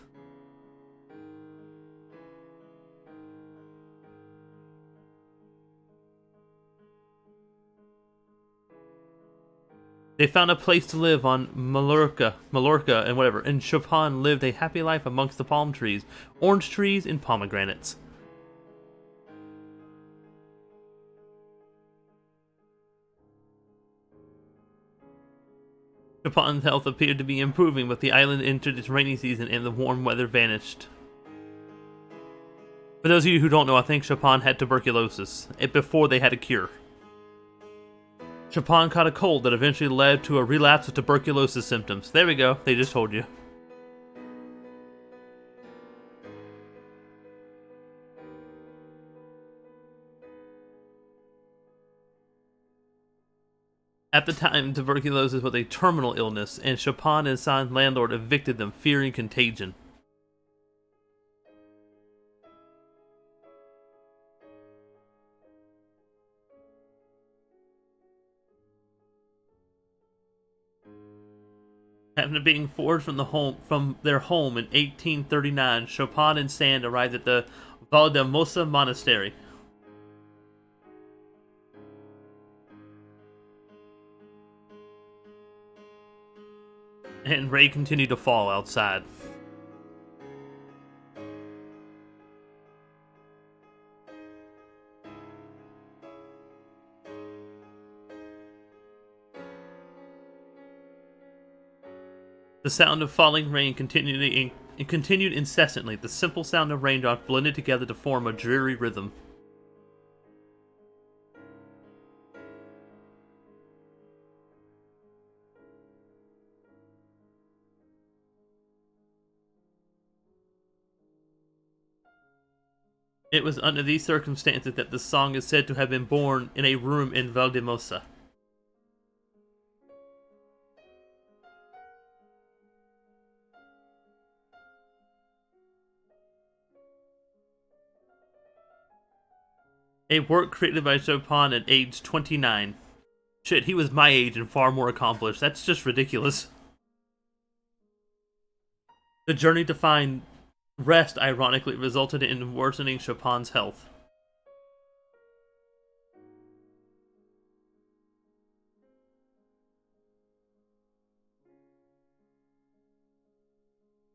D: They found a place to live on Mallorca and whatever, and Chopin lived a happy life amongst the palm trees, orange trees, and pomegranates. Chopin's health appeared to be improving, but the island entered its rainy season and the warm weather vanished. For those of you who don't know, I think Chopin had tuberculosis before they had a cure. Chopin caught a cold that eventually led to a relapse of tuberculosis symptoms. There we go, they just told you. At the time, tuberculosis was a terminal illness, and Chopin and his landlord evicted them, fearing contagion. After being forced from their home in 1839, Chopin and Sand arrived at the Valdemosa Monastery. And rain continued to fall outside. The sound of falling rain continued incessantly. The simple sound of raindrops blended together to form a dreary rhythm. It was under these circumstances that the song is said to have been born in a room in Valdemosa. A work created by Chopin at age 29. Shit, he was my age and far more accomplished. That's just ridiculous. The journey to find rest, ironically, resulted in worsening Chopin's health.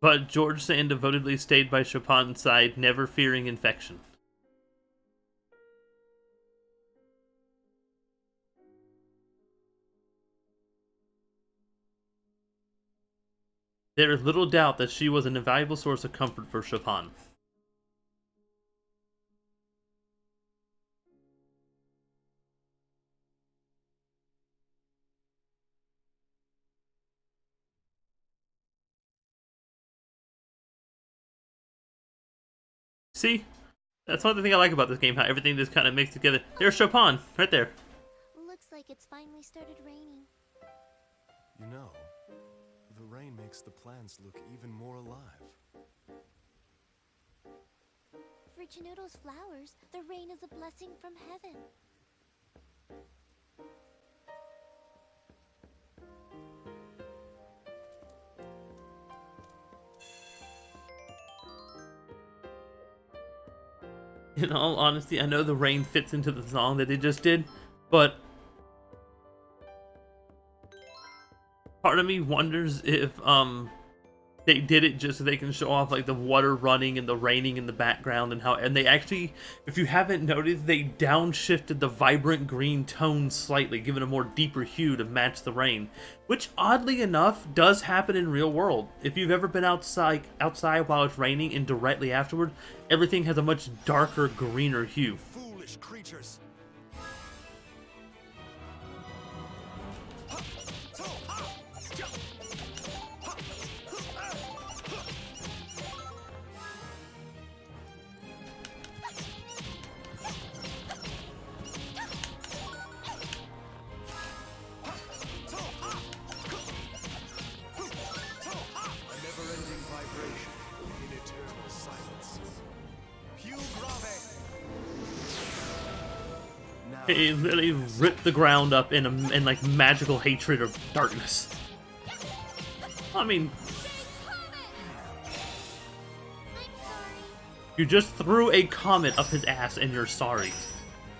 D: But George Sand devotedly stayed by Chopin's side, never fearing infection. There is little doubt that she was an invaluable source of comfort for Chopin. See? That's one thing I like about this game, how everything just kind of mixed together. There's Chopin, right there.
A: Looks like it's finally started raining.
G: You know, the rain makes the plants look even more alive.
A: For Chinudo's flowers, the rain is a blessing from heaven.
D: In all honesty, I know the rain fits into the song that they just did, but part of me wonders if they did it just so they can show off like the water running and the raining in the background and they actually, if you haven't noticed, they downshifted the vibrant green tone slightly, giving a more deeper hue to match the rain, which oddly enough does happen in real world. If you've ever been outside while it's raining and directly afterward, everything has a much darker, greener hue.
G: Foolish creatures!
D: It literally ripped the ground up in like magical hatred of darkness. I mean, you just threw a comet up his ass and you're sorry.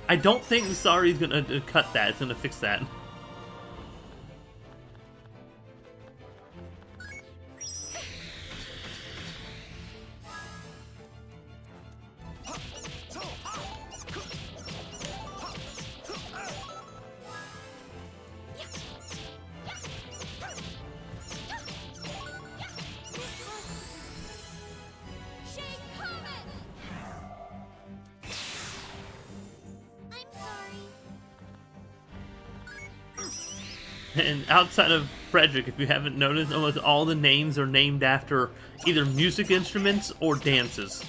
D: I don't think sorry's gonna cut that. It's gonna fix that. And outside of Frederick, if you haven't noticed, almost all the names are named after either music instruments or dances.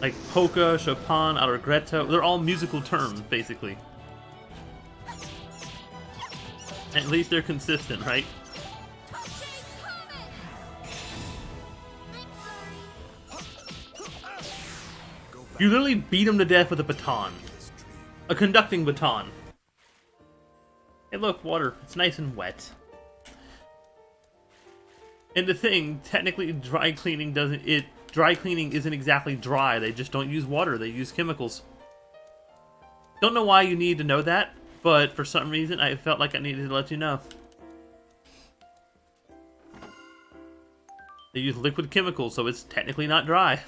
D: Like polka, Chopin, allegretto, they're all musical terms, basically. At least they're consistent, right? You literally beat him to death with a baton. A conducting baton. Hey look, water. It's nice and wet. And the thing, technically dry cleaning isn't exactly dry. They just don't use water, they use chemicals. Don't know why you need to know that, but for some reason I felt like I needed to let you know. They use liquid chemicals, so it's technically not dry.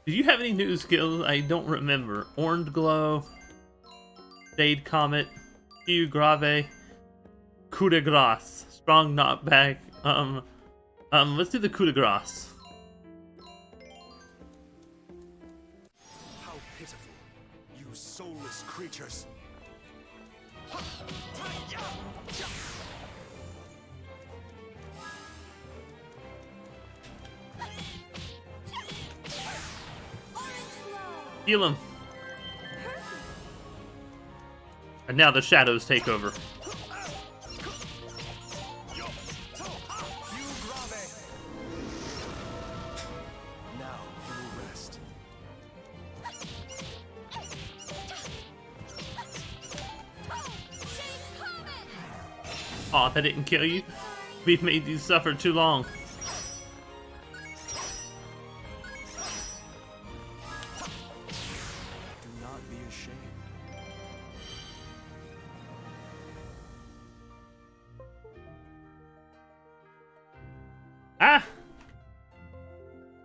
D: Did you have any new skills? I don't remember. Orange Glow, Shade Comet, Q Grave, Coup de Grace, Strong Knockback. Let's do the Coup de Grace.
G: How pitiful, you soulless creatures.
D: Heal him. And now the shadows take over.
G: Now you will rest.
D: Aw, that didn't kill you. We've made you suffer too long.
G: Do not be ashamed.
D: Ah!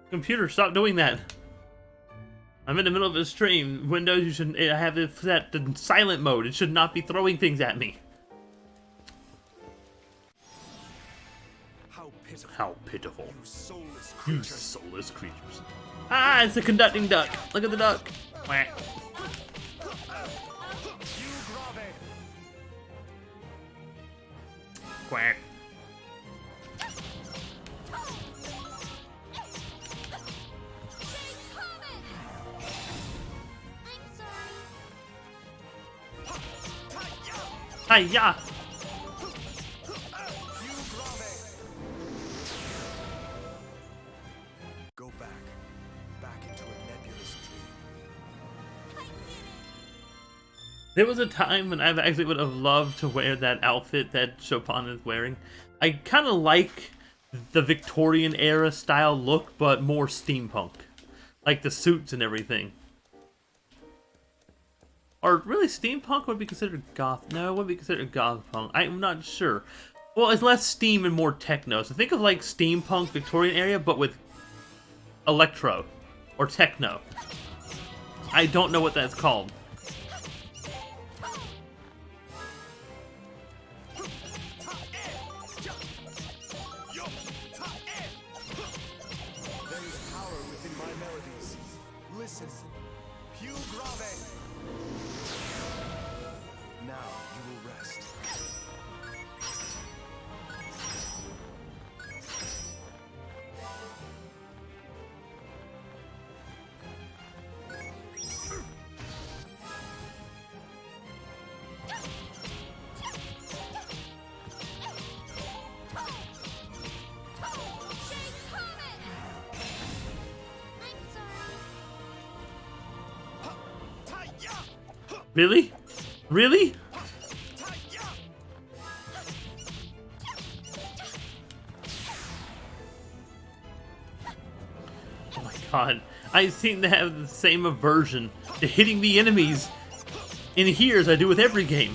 D: Computer, stop doing that. I'm in the middle of a stream. Windows, you should have it set to silent mode. It should not be throwing things at me.
G: How pitiful.
D: How pitiful.
G: You soulless
D: You
G: creatures.
D: soulless creatures. Ah, it's a conducting duck. Look at the duck. Quack. Quack. Hi-ya!
G: Go back into a nebulous dream.
D: There was a time when I actually would have loved to wear that outfit that Chopin is wearing. I kind of like the Victorian era style look, but more steampunk. Like the suits and everything. Or really, steampunk would be considered goth. No, it would be considered goth punk. I'm not sure. Well, it's less steam and more techno. So think of like steampunk Victorian area, but with electro or techno. I don't know what that's called.
G: There is power within my melodies. Listen. Più grave. Now you will rest.
D: Really? Really? Oh my god. I seem to have the same aversion to hitting the enemies in here as I do with every game.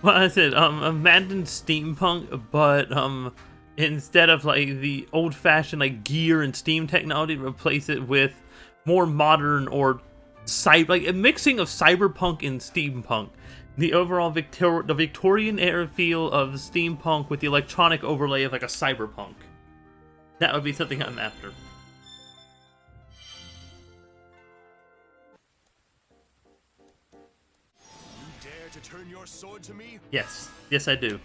D: Well, I said, imagine steampunk, but, instead of, like, the old-fashioned, like, gear and steam technology, replace it with more modern or like a mixing of cyberpunk and steampunk. The overall the Victorian era feel of steampunk with the electronic overlay of like a cyberpunk. That would be something I'm after.
G: You dare to turn your sword to me?
D: Yes. Yes, I do.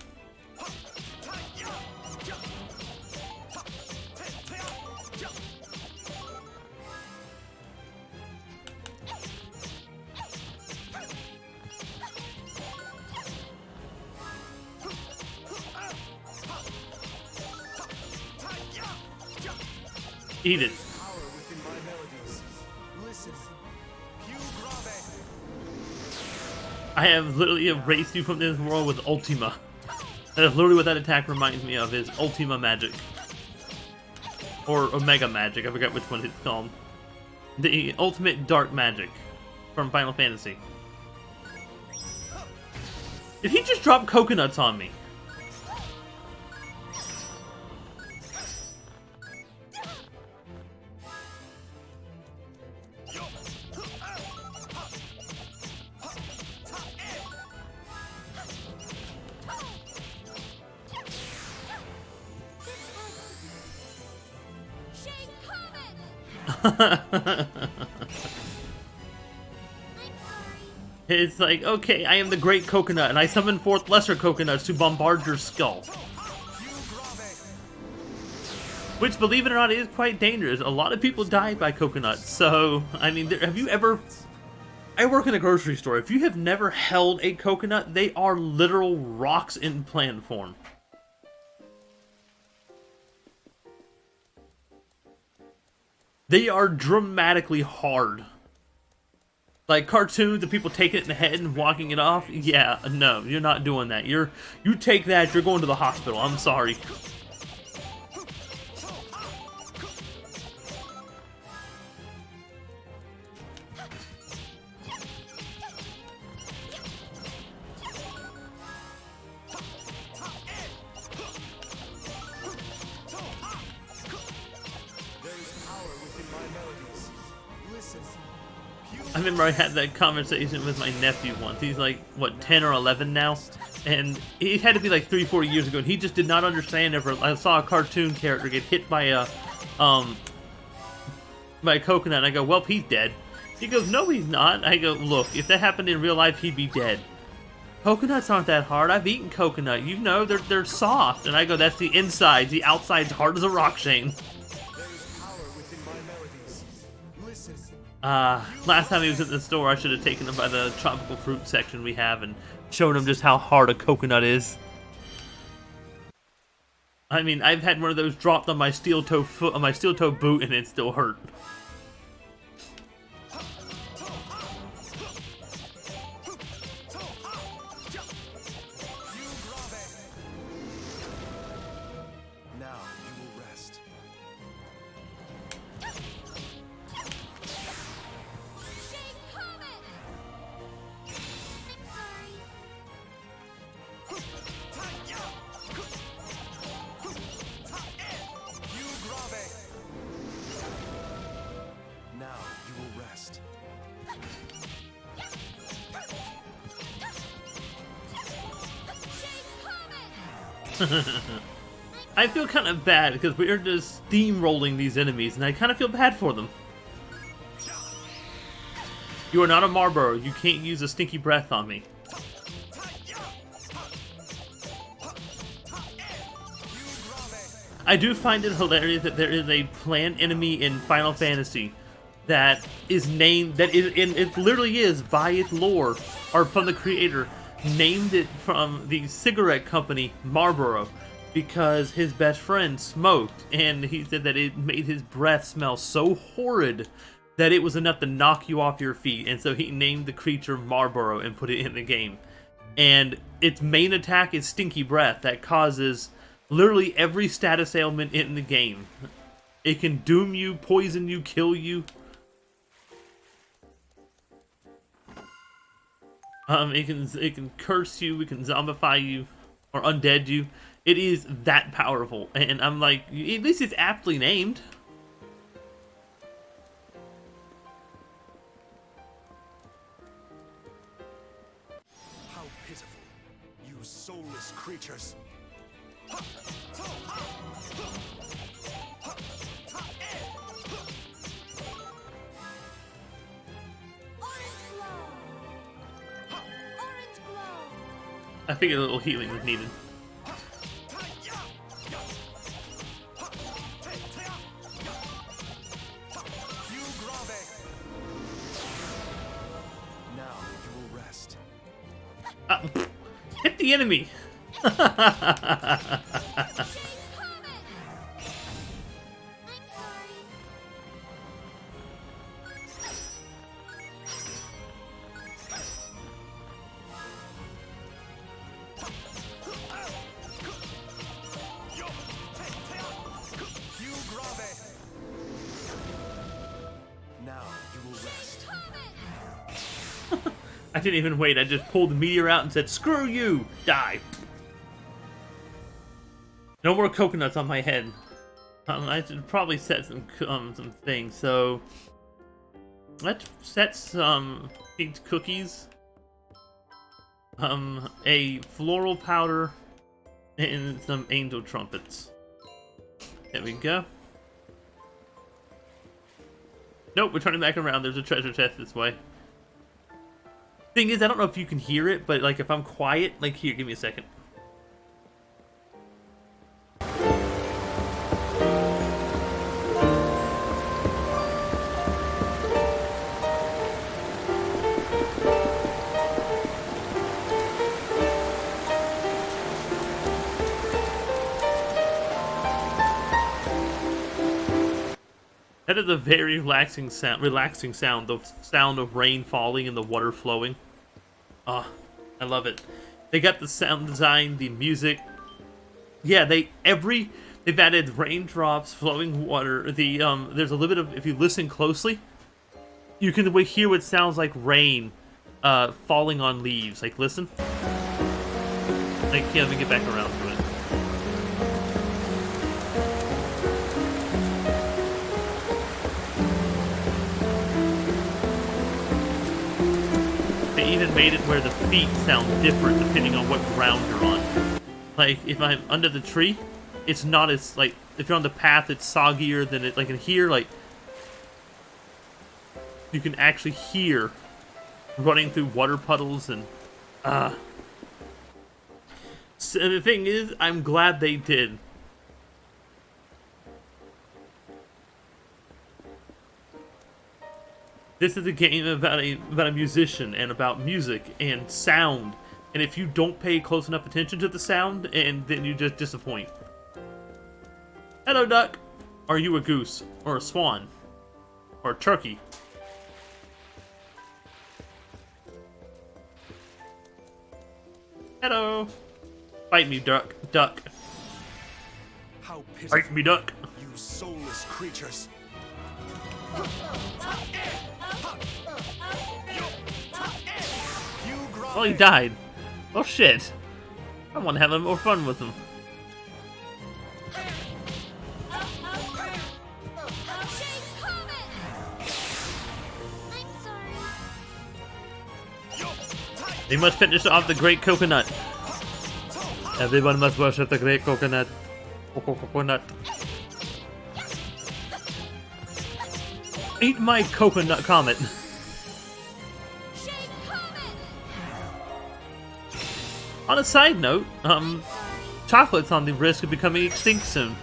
D: Eat it.
G: Power within my melodies. Listen. Più grave.
D: I have literally erased you from this world with Ultima. That is literally what that attack reminds me of, is Ultima magic. Or Omega magic, I forgot which one it's called. The ultimate dark magic from Final Fantasy. Did he just drop coconuts on me? It's like, okay, I am the great coconut, and I summon forth lesser coconuts to bombard your skull. Which, believe it or not, is quite dangerous. A lot of people die by coconuts, so, I mean, have you ever... I work in a grocery store. If you have never held a coconut, they are literal rocks in plant form. They are dramatically hard. Like cartoons, the people taking it in the head and walking it off. Yeah, no, you're not doing that. You take that, you're going to the hospital. I'm sorry. I remember I had that conversation with my nephew once. He's like, what, 10 or 11 now? And it had to be like 3-4 years ago, and he just did not understand ever. I saw a cartoon character get hit by a coconut, and I go, well, he's dead. He goes, no, he's not. I go, look, if that happened in real life, he'd be dead. Coconuts aren't that hard. I've eaten coconut. You know, they're soft. And I go, that's the inside. The outside's hard as a rock, Shane. Last time he was at the store, I should have taken him by the tropical fruit section we have and shown him just how hard a coconut is. I mean, I've had one of those dropped on my steel toe foot, on my steel toe boot, and it still hurt. I feel kind of bad because we are just steamrolling these enemies, and I kind of feel bad for them. You are not a Marlboro. You can't use a stinky breath on me. I do find it hilarious that there is a plant enemy in Final Fantasy that is named, it literally is by its lore, or from the creator, named it from the cigarette company Marlboro because his best friend smoked, and he said that it made his breath smell so horrid that it was enough to knock you off your feet, and so he named the creature Marlboro and put it in the game. And its main attack is Stinky Breath that causes literally every status ailment in the game. It can doom you, poison you, kill you. It can curse you, it can zombify you, or undead you. It is that powerful, and I'm like, at least it's aptly named.
G: soulless creatures.
D: I figured a little healing was needed.
G: Now you will rest.
D: Hit the enemy!
A: I'm sorry.
G: Now you will rest.
D: I didn't even wait, I just pulled the meteor out and said, screw you! Die! No more coconuts on my head. I should probably set some things, so... Let's set some baked cookies. A floral powder, and some angel trumpets. There we go. Nope, we're turning back around. There's a treasure chest this way. Thing is, I don't know if you can hear it, but like if I'm quiet, like here, give me a second. That is a very relaxing sound. The sound of rain falling and the water flowing. Ah, I love it. They got the sound design, the music. Yeah, they've added raindrops, flowing water. There's a little bit of, if you listen closely, you can hear what sounds like rain, falling on leaves. Like listen. Like yeah, let me get back around to it. They even made it where the feet sound different depending on what ground you're on. Like, if I'm under the tree, it's not as, like, if you're on the path, it's soggier than it, like, in here, like, you can actually hear running through water puddles and, So the thing is, I'm glad they did. This is a game about a musician and about music and sound. And if you don't pay close enough attention to the sound, and then you just disappoint. Hello, duck. Are you a goose or a swan or a turkey? Hello. Bite me, duck. Duck.
G: How pitiful,
D: Bite me, duck.
G: you soulless creatures.
D: Well, he died. Well, shit. I want to have more fun with him.
A: I'm sorry.
D: They must finish off the great coconut. Everyone must worship the great coconut. Coconut. Eat my coconut comet. On a side note, chocolate's on the risk of becoming extinct soon.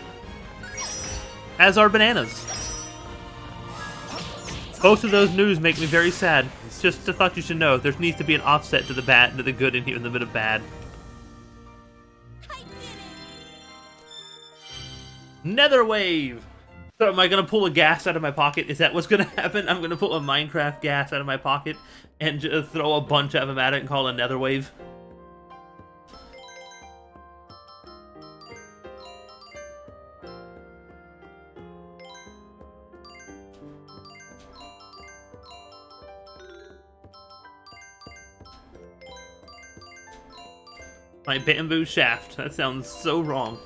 D: As are bananas. Both of those news make me very sad. Just I thought you should know. There needs to be an offset to the bad, to the good in here, in the bit of bad. Nether wave. So am I gonna pull a gas out of my pocket? Is that what's gonna happen? I'm gonna pull a Minecraft gas out of my pocket and just throw a bunch of them at it and call it a nether wave. My bamboo shaft. That sounds so wrong.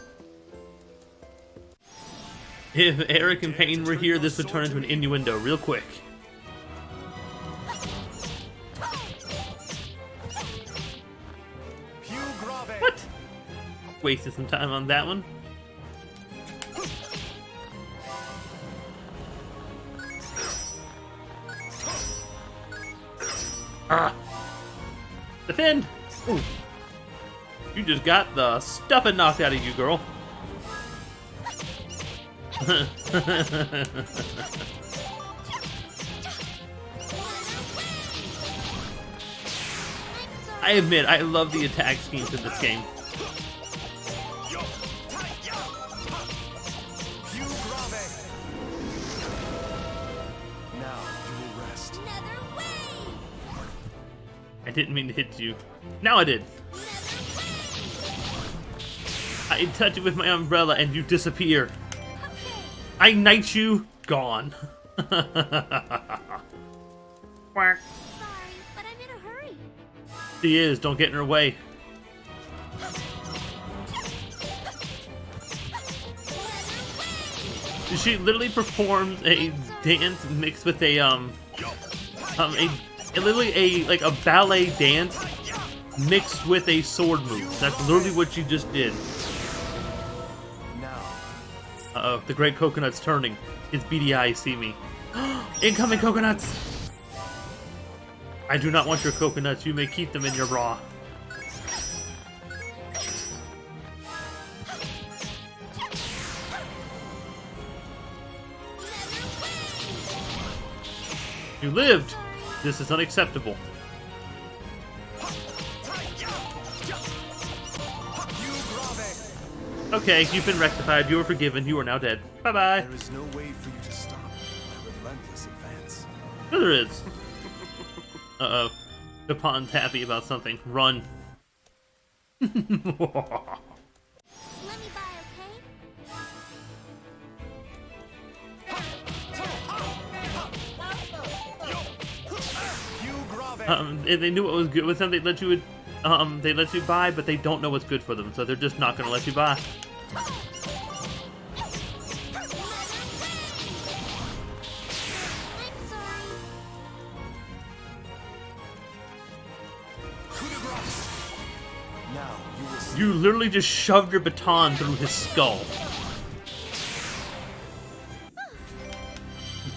D: If Eric and Payne were here, this would turn into an innuendo real quick.
G: Pew grave.
D: What? Wasted some time on that one. Ah! Defend! Ooh. You just got the stuffing knocked out of you, girl. I admit, I love the attack schemes in this game.
G: Now you will rest.
A: Another wave!
D: I didn't mean to hit you. Now I did. I touch it with my umbrella and you disappear. I knight you, gone.
A: Sorry, but I'm in a hurry.
D: She is, don't get in her way. She literally performs a dance mixed with a like a ballet dance mixed with a sword move. That's literally what she just did.
G: Now.
D: Uh-oh, the great coconut's turning. Its beady eyes see me. Incoming coconuts! I do not want your coconuts. You may keep them in your bra. You lived! This is unacceptable. Okay, you've been rectified. You are forgiven. You are now dead. Bye-bye.
G: There is no way for you to stop my relentless advance.
D: Sure there is. Uh-oh. Japan's happy about something. Run.
A: Let me buy, okay?
D: If they knew what was good with them, they let you buy, but they don't know what's good for them, so they're just not gonna let you buy.
A: I'm sorry.
G: Now you will see.
D: You literally just shoved your baton through his skull.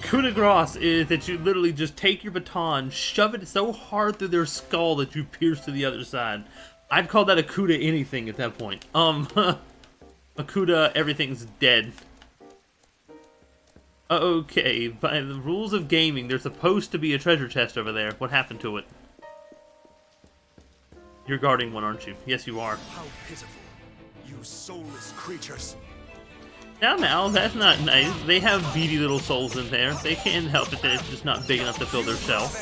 D: Coup de grace is that you literally just take your baton, shove it so hard through their skull that you pierce to the other side. I'd call that a coup to anything at that point. A coup to everything's dead. Okay, by the rules of gaming, there's supposed to be a treasure chest over there. What happened to it? You're guarding one, aren't you? Yes, you are.
G: How pitiful, you soulless creatures.
D: Now, that's not nice. They have beady little souls in there. They can't help it that it's just not big enough to fill their shell.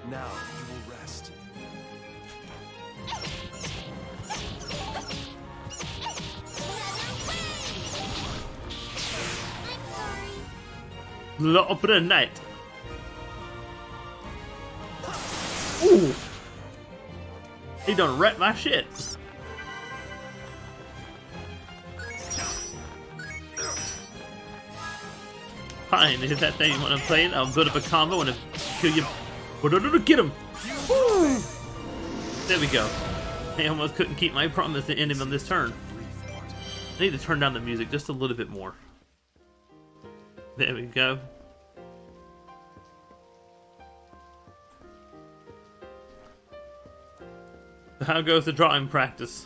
G: Now you will rest.
A: I'm sorry.
D: L'Opera Night. Ooh! He done wrecked my shit. Fine, if that thing you want to play it, I'll build up a combo and kill you. Get him! Woo! There we go. I almost couldn't keep my promise to end him on this turn. I need to turn down the music just a little bit more. There we go. How goes the drawing practice?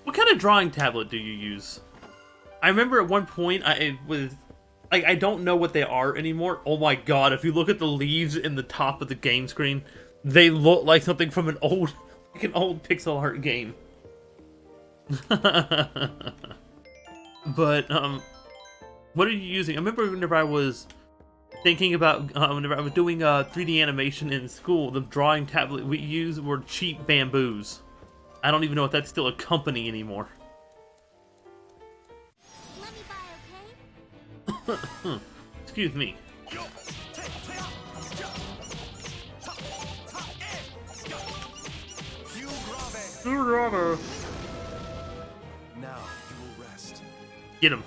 D: What kind of drawing tablet do you use? I remember at one point I don't know what they are anymore. Oh my god, if you look at the leaves in the top of the game screen, they look like something from an old pixel art game. But what are you using? I remember whenever I was thinking about whenever I was doing 3D animation in school, the drawing tablet we used were cheap bamboos. I don't even know if that's still a company anymore.
A: Let me buy, okay?
D: Excuse me.
G: Now you will rest.
D: Get him.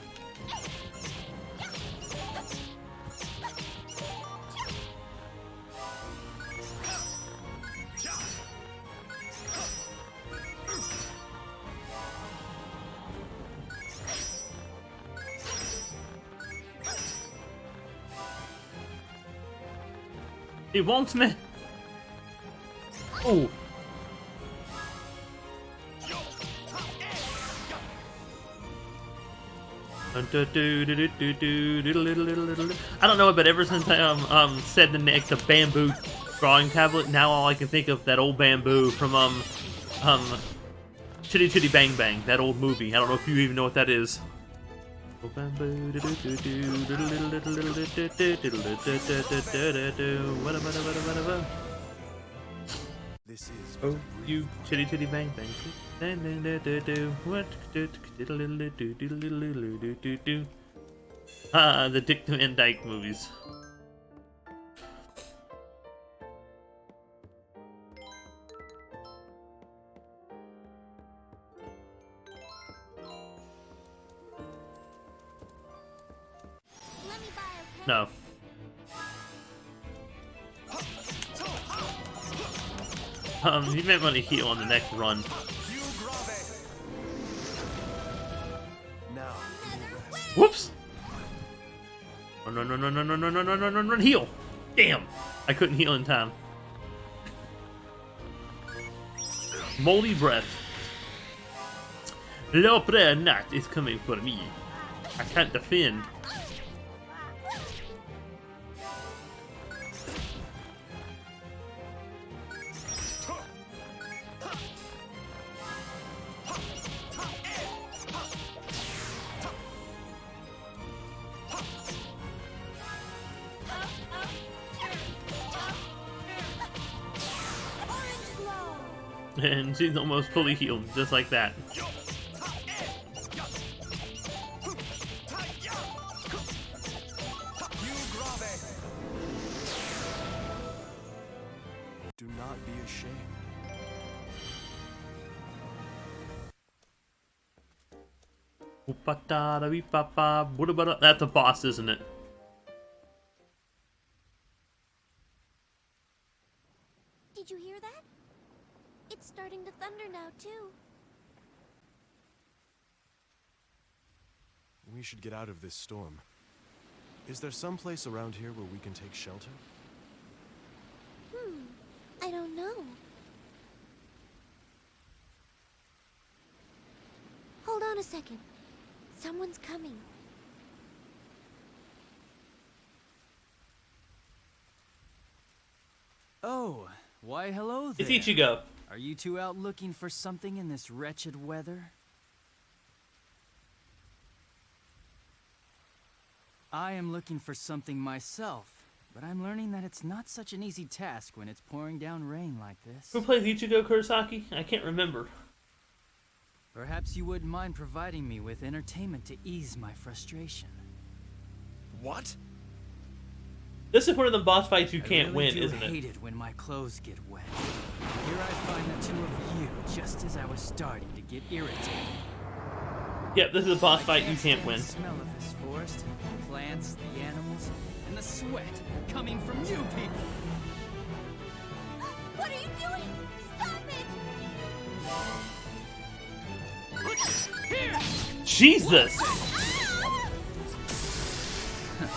D: He wants me. Oh. I don't know, but ever since I said the next the bamboo drawing tablet, now all I can think of that old bamboo from Chitty Chitty Bang Bang, that old movie. I don't know if you even know what that is.
G: This is
D: Oh, you Chitty Chitty Bang Bang. The Dick Van Dyke movies.
A: Let me buy a pen.
D: No. You might want to heal on the next run.
G: now.
D: Whoops! Run, run, run, run, run, run, run, run, run, run, run, heal! Damn! I couldn't heal in time. Moldy breath. L'opera night is coming for me. I can't defend. And she's almost fully healed, just like that.
G: Do not be ashamed.
D: That's a boss, isn't it?
A: Did you hear that? It's starting to thunder now, too.
G: We should get out of this storm. Is there some place around here where we can take shelter?
A: I don't know. Hold on a second. Someone's coming.
H: Oh, why hello there.
D: It's Ichigo.
H: Are you two out looking for something in this wretched weather? I am looking for something myself, but I'm learning that it's not such an easy task when it's pouring down rain like this.
D: Who plays Ichigo Kurosaki? I can't remember.
H: Perhaps you wouldn't mind providing me with entertainment to ease my frustration.
G: What?
D: This is one of the boss fights you can't
H: really
D: win,
H: do
D: isn't
H: hate
D: it?
H: it when my clothes get wet. Here I find the two of you just as I was starting to get irritated.
D: Yep, this is a boss fight you can't
H: stand
D: win.
H: The smell of this forest, the plants, the animals, and the sweat coming from you people.
A: What are you doing? Stop it!
H: Here!
D: Jesus!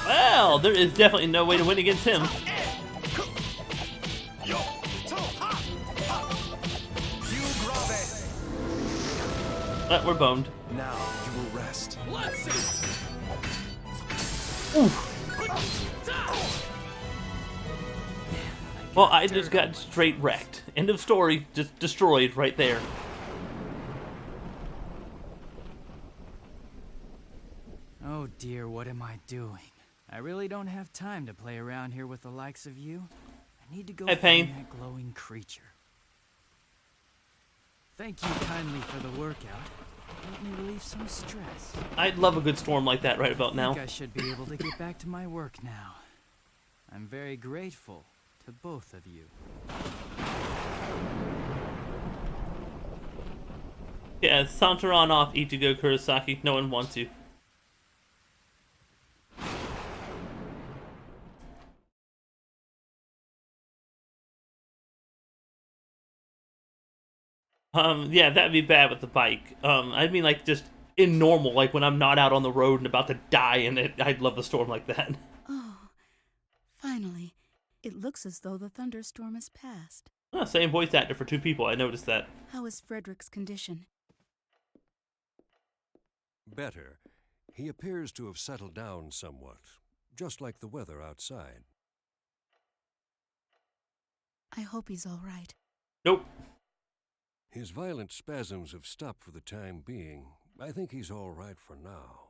D: Well, there is definitely no way to win against him. But we're boned.
G: Now you will rest.
D: Well, I just got straight wrecked. End of story. Just destroyed right there.
H: Oh dear, what am I doing? I really don't have time to play around here with the likes of you. I need to go
D: Hey,
H: find
D: Pain.
H: that glowing creature. Thank you kindly for the workout. Let me relieve some stress.
D: I'd love a good storm like that right about
H: I
D: now.
H: think I should be able to get back to my work now. I'm very grateful to both of you.
D: Yeah, saunter on off, Ichigo Kurosaki. No one wants you. Yeah, that'd be bad with the bike. I mean, like, just in normal, like when I'm not out on the road and about to die, and I'd love a storm like that.
B: Oh, finally. It looks as though the thunderstorm has passed.
D: Oh, same voice actor for two people, I noticed that.
B: How is Frederick's condition?
C: Better. He appears to have settled down somewhat, just like the weather outside.
B: I hope he's all right.
D: Nope.
C: His violent spasms have stopped for the time being. I think he's all right for now.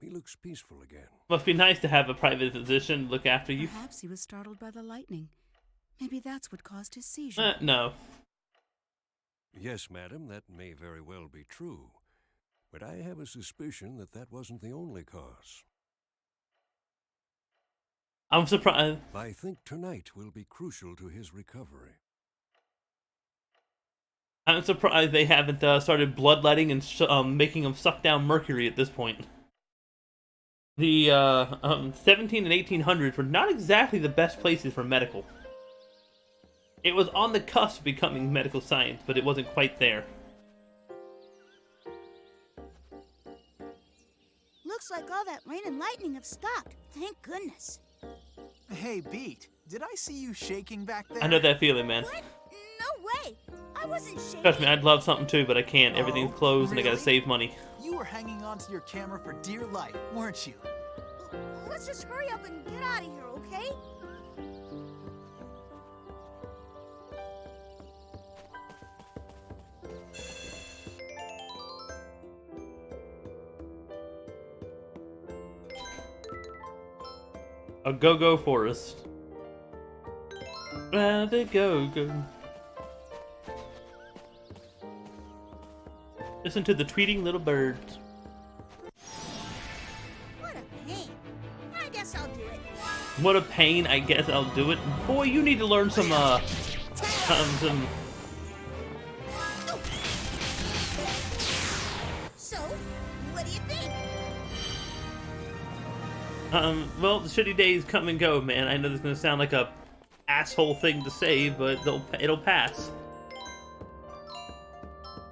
C: He looks peaceful again.
D: Must be nice to have a private physician look after you.
B: Perhaps he was startled by the lightning. Maybe that's what caused his seizure.
D: No.
C: Yes, madam, that may very well be true. But I have a suspicion that that wasn't the only cause.
D: I'm surprised.
C: I think tonight will be crucial to his recovery.
D: I'm surprised they haven't started bloodletting and making him suck down mercury at this point. The 17 and 1800s were not exactly the best places for medical. It was on the cusp of becoming medical science, but it wasn't quite there.
F: Looks like all that rain and lightning have stopped. Thank goodness.
E: Hey, Beat, did I see you shaking back there?
D: I know that feeling, man.
F: What? No way. I wasn't shaking.
D: Trust me, I'd love something too, but I can't. Everything's closed and I gotta
E: really?
D: save money.
E: You were hanging on to your camera for dear life, weren't you?
F: Let's just hurry up and get out of here, okay?
D: A go-go forest. Rather go-go. Listen to the tweeting little birds.
F: What a pain. I guess I'll do it.
D: What a pain, I guess I'll do it. Boy, you need to learn some,
F: So, what do you think?
D: well, the shitty days come and go, man. I know this is gonna sound like a asshole thing to say, but it'll pass.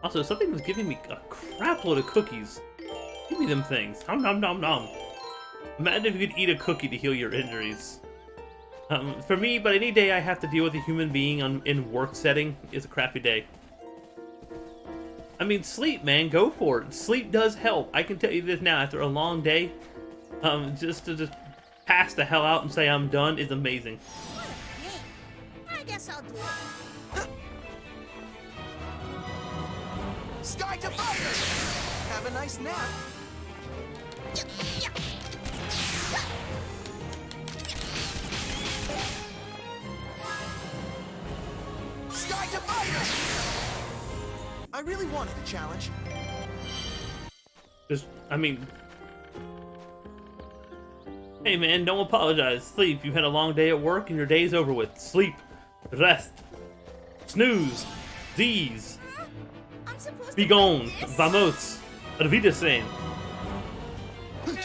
D: Also, something was giving me a crap load of cookies. Give me them things. Nom nom nom nom. Imagine if you could eat a cookie to heal your injuries. For me, but any day I have to deal with a human being in work setting is a crappy day. I mean, sleep, man, go for it. Sleep does help. I can tell you this now, after a long day, just to pass the hell out and say I'm done is amazing.
F: What a pain. I guess I'll do it.
E: Sky Divider! Have a nice nap. Sky Divider! I really wanted a challenge.
D: I mean... Hey man, don't apologize. Sleep. You've had a long day at work and your day's over with. Sleep. Rest. Snooze. Z's.
F: I'm supposed
D: Be
F: to
D: gone.
F: like this?
D: Vamos. Wiedersehen.
E: Sky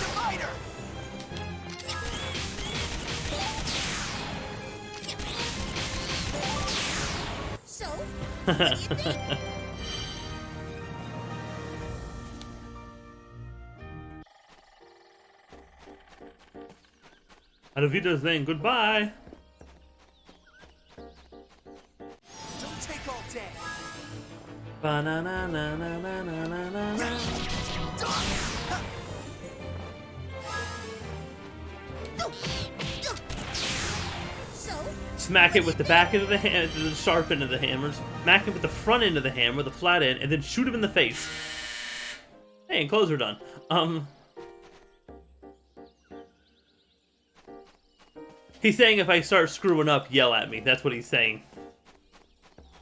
E: Divider!
F: So, what do you think?
D: Auf Wiedersehen. Goodbye.
E: Don't take all day.
D: Ba-na-na-na-na-na-na-na-na.
F: So,
D: Smack it with the back end of the hammer, the sharp end of the hammer. Smack it with the front end of the hammer, the flat end, and then shoot him in the face. Hey, and clothes are done. He's saying if I start screwing up, yell at me. That's what he's saying.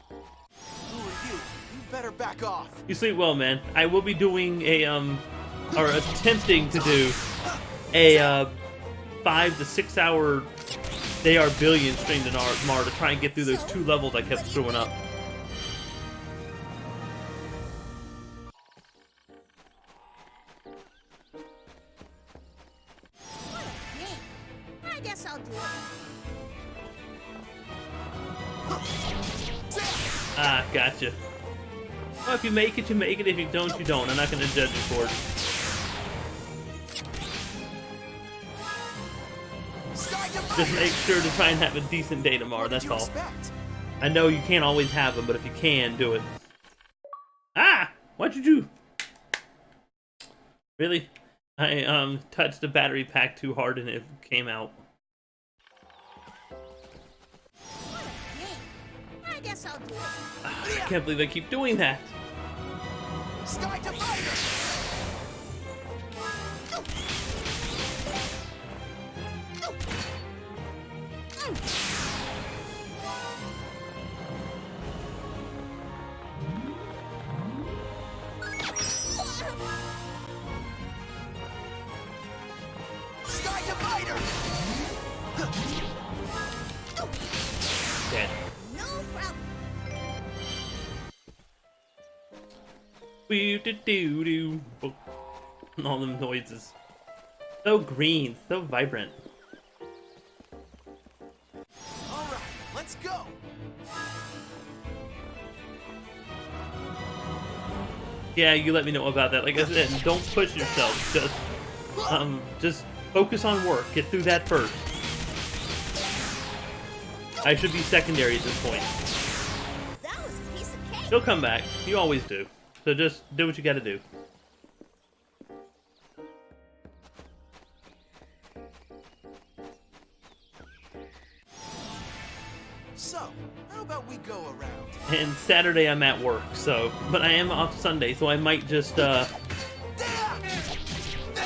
E: Who are you? You better back off.
D: You sleep well, man. I will be doing a, or attempting to do a, 5 to 6 hour They Are Billion stream to Mar to try and get through those 2 levels I kept screwing up.
F: what a pain. I guess I'll do it.
D: Ah, gotcha. Well, if you make it, you make it. If you don't, you don't. I'm not going to judge you for it. Just make sure to try and have a decent day tomorrow,
E: What did
D: that's
E: you
D: all.
E: expect?
D: I know you can't always have them, but if you can, do it. Ah! What'd you do? Really? I touched the battery pack too hard and it came out.
F: What a game. I guess I'll do it.
D: I can't believe I keep doing that.
E: Sky Divider! Sky Divider!
D: Dead.
F: No problem.
D: Wee-do-do-do. All them noises. So green, so vibrant.
E: Alright, let's go!
D: Yeah, you let me know about that. Like I said, don't push yourself. Just focus on work. Get through that first. I should be secondary at this point.
F: That was a piece of cake.
D: You'll come back. You always do. So just do what you gotta do.
E: So, how about we go around?
D: And Saturday I'm at work, so... But I am off Sunday, so I might just,
E: Damn!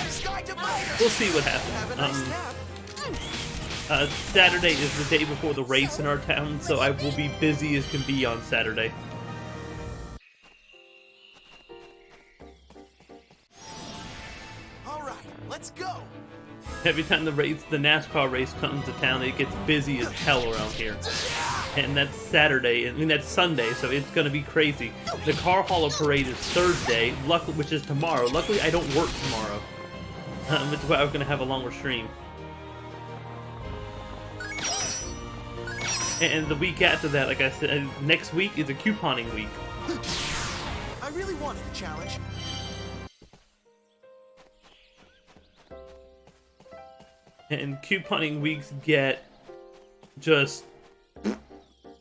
E: Sky Divider!
D: We'll see what
E: Have a nice
D: happens.
E: nap.
D: Saturday is the day before the race in our town, so I will be busy as can be on Saturday.
E: Alright, let's go!
D: Every time the NASCAR race comes to town, it gets busy as hell around here. And that's Saturday, that's Sunday, so it's gonna be crazy. The Car Hauler Parade is Thursday, which is tomorrow. Luckily, I don't work tomorrow. Which is why I was gonna have a longer stream. And the week after that, like I said, next week is a couponing week.
E: I really wanted a challenge.
D: And couponing weeks get just...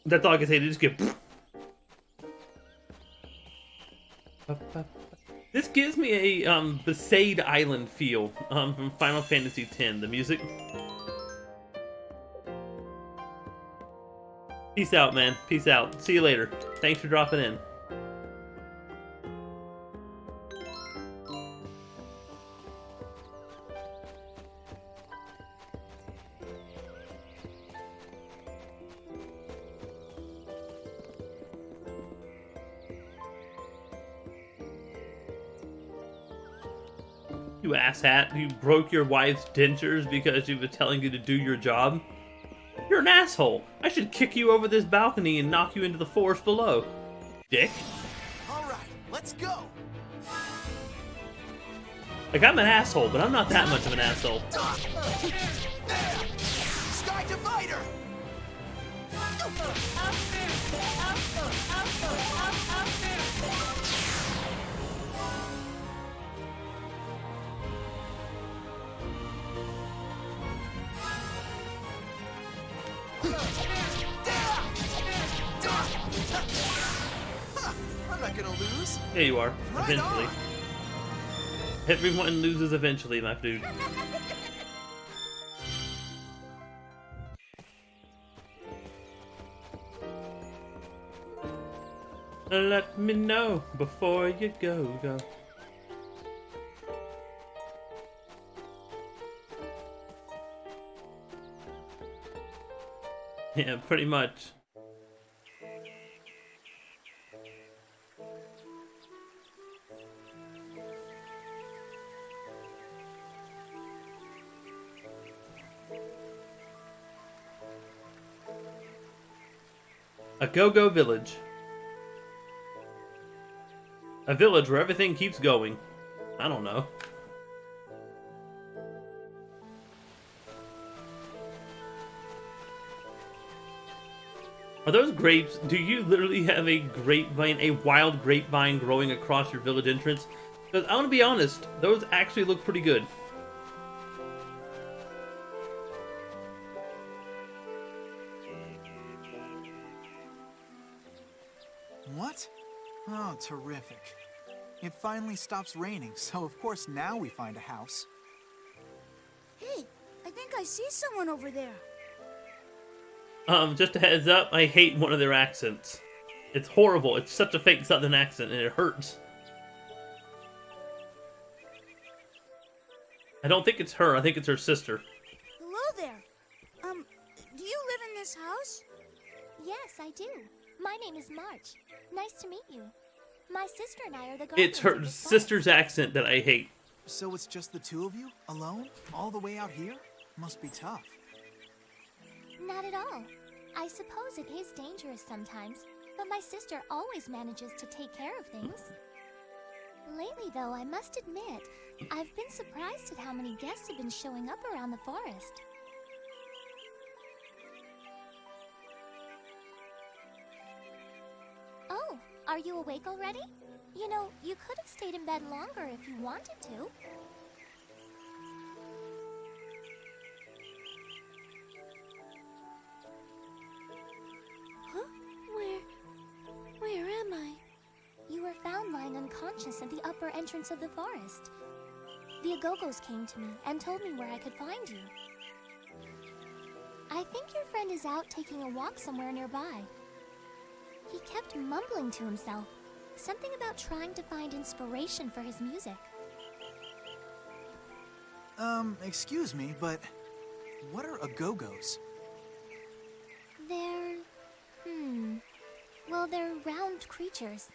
D: That's all I can say, they just get... This gives me a Besaid Island feel from Final Fantasy X, the music. Peace out, man. Peace out. See you later. Thanks for dropping in. You asshat, you broke your wife's dentures because she was telling you to do your job? You're an asshole. I should kick you over this balcony and knock you into the forest below. Dick.
E: Alright, let's go!
D: Like, I'm an asshole, but I'm not that much of an asshole.
E: There! Sky Divider! I'm not gonna lose.
D: Yeah, you are.
E: Right
D: Eventually.
E: on.
D: Everyone loses eventually, my dude. Let me know before you go. Yeah, pretty much. A go-go village. A village where everything keeps going. I don't know. Are those grapes? Do you literally have a grapevine, a wild grapevine growing across your village entrance? Because I want to be honest, those actually look pretty good.
E: What? Oh, terrific. It finally stops raining, so of course now we find a house.
F: Hey, I think I see someone over there.
D: Just a heads up, I hate one of their accents. It's horrible. It's such a fake Southern accent, and it hurts. I don't think it's her. I think it's her sister.
F: Hello there. Do you live in this house?
A: Yes, I do. My name is March. Nice to meet you. My sister and I are the guardians
D: It's
A: of
D: her
A: this
D: sister's
A: forest.
D: accent that I hate.
E: So it's just the two of you? Alone? All the way out here? Must be tough.
A: Not at all. I suppose it is dangerous sometimes, but my sister always manages to take care of things. Lately, though, I must admit, I've been surprised at how many guests have been showing up around the forest. Oh, are you awake already? You know, you could have stayed in bed longer if you wanted to. Huh? Where am I? You were found lying unconscious at the upper entrance of the forest. The Agogos came to me and told me where I could find you. I think your friend is out taking a walk somewhere nearby. He kept mumbling to himself, something about trying to find inspiration for his music.
E: Excuse me, but what are Agogos?
A: They're... Well, they're round creatures.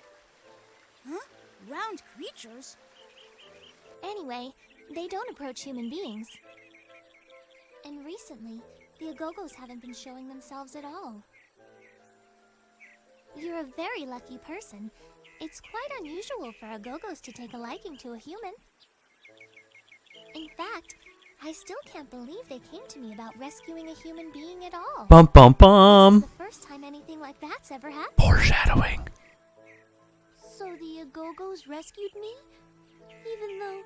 F: Huh? Round creatures?
A: Anyway, they don't approach human beings. And recently, the Agogos haven't been showing themselves at all. You're a very lucky person. It's quite unusual for Agogos to take a liking to a human. In fact, I still can't believe they came to me about rescuing a human being at all.
D: Bum bum
A: This
D: bum.
A: is the first time anything like that's ever happened.
D: Foreshadowing.
A: So the Agogos rescued me? Even though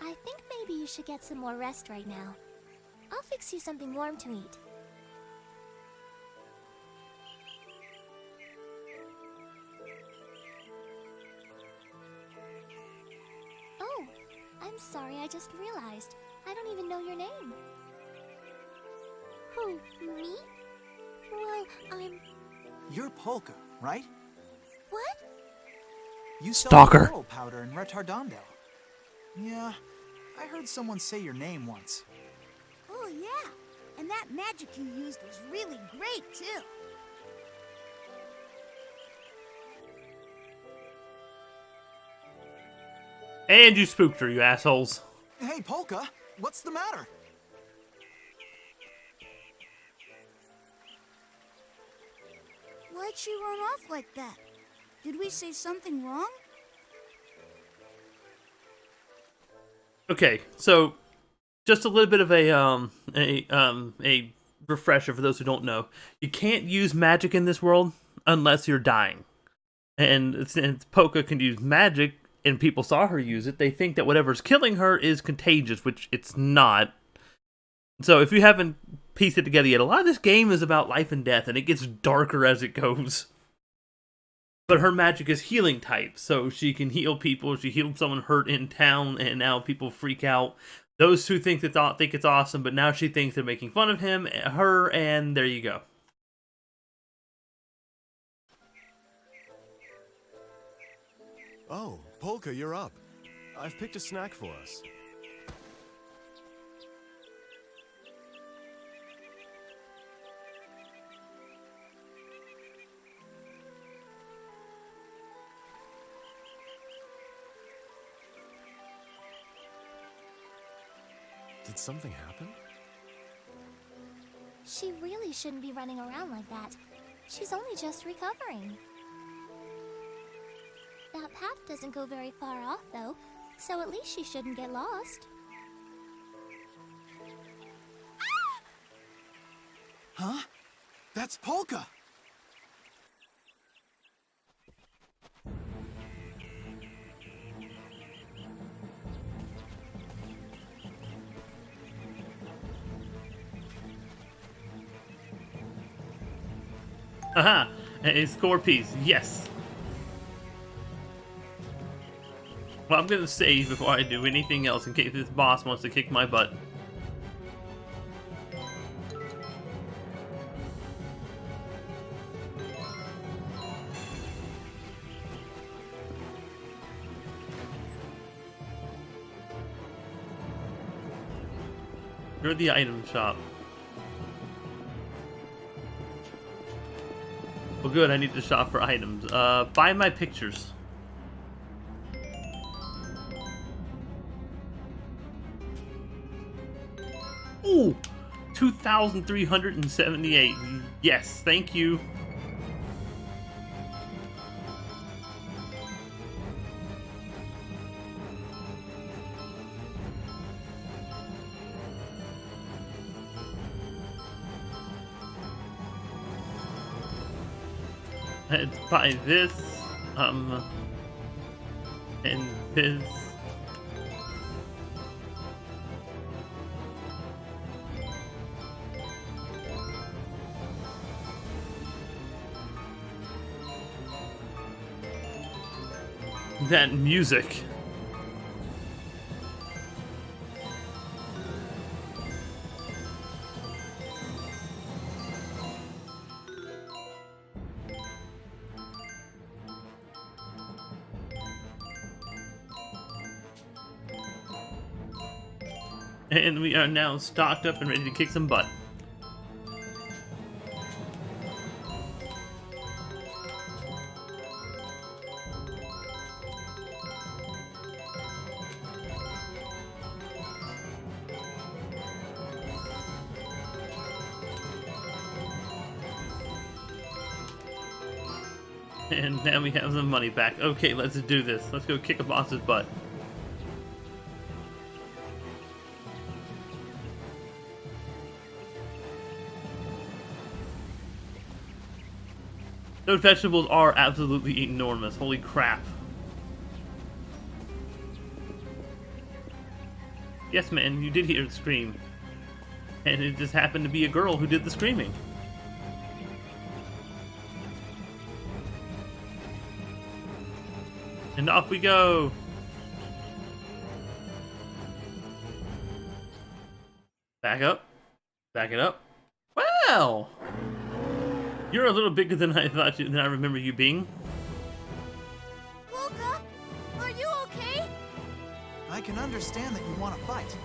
A: I think maybe you should get some more rest right now. I'll fix you something warm to eat. Oh, I'm sorry, I just realized. I don't even know your name. Who, me? Well, I'm...
E: You're Polka, right?
A: What?
E: You sell
D: Stalker.
E: coral powder in Retardondo. Yeah, I heard someone say your name once.
F: Oh, yeah. And that magic you used was really great, too.
D: And you spooked her, you assholes.
E: Hey, Polka, what's the matter?
F: Why'd she run off like that? Did we say something wrong?
D: Okay, so just a little bit of a refresher for those who don't know. You can't use magic in this world unless you're dying. And since Polka can use magic, and people saw her use it, they think that whatever's killing her is contagious, which it's not. So if you haven't pieced it together yet, a lot of this game is about life and death, and it gets darker as it goes. But her magic is healing type, so she can heal people. She healed someone hurt in town, and now people freak out. Those who think it's awesome, but now she thinks they're making fun of her, and there you go.
G: Oh, Polka, you're up. I've picked a snack for us. Did something happen?
A: She really shouldn't be running around like that. She's only just recovering. That path doesn't go very far off, though, so at least she shouldn't get lost.
E: Huh? That's Polka!
D: Aha! A score piece. Yes. Well, I'm gonna save before I do anything else in case this boss wants to kick my butt. You're the item shop. Well, good. I need to shop for items. Buy my pictures. Ooh, 2,378. Yes, thank you. Let's buy this, and this. That music. And we are now stocked up and ready to kick some butt. And now we have some money back. Okay, let's do this. Let's go kick a boss's butt. Those vegetables are absolutely enormous. Holy crap. Yes, man, you did hear the scream. And it just happened to be a girl who did the screaming. And off we go. Back up. Back it up. Wow! You're a little bigger than I thought than I remember you being.
F: Polka, are you okay?
E: I can understand that you want to fight,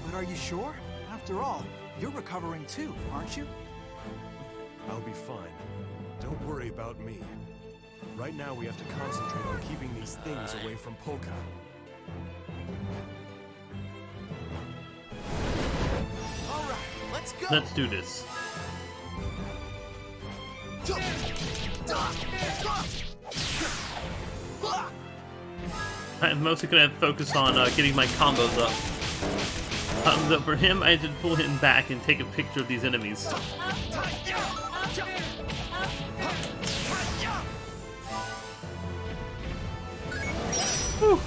E: but are you sure? After all, you're recovering too, aren't you?
G: I'll be fine. Don't worry about me. Right now we have to concentrate on keeping these things away from Polka.
E: All right, let's go.
D: Let's do this. I'm mostly gonna focus on getting my combos up. So for him, I had to pull him back and take a picture of these enemies. Whew.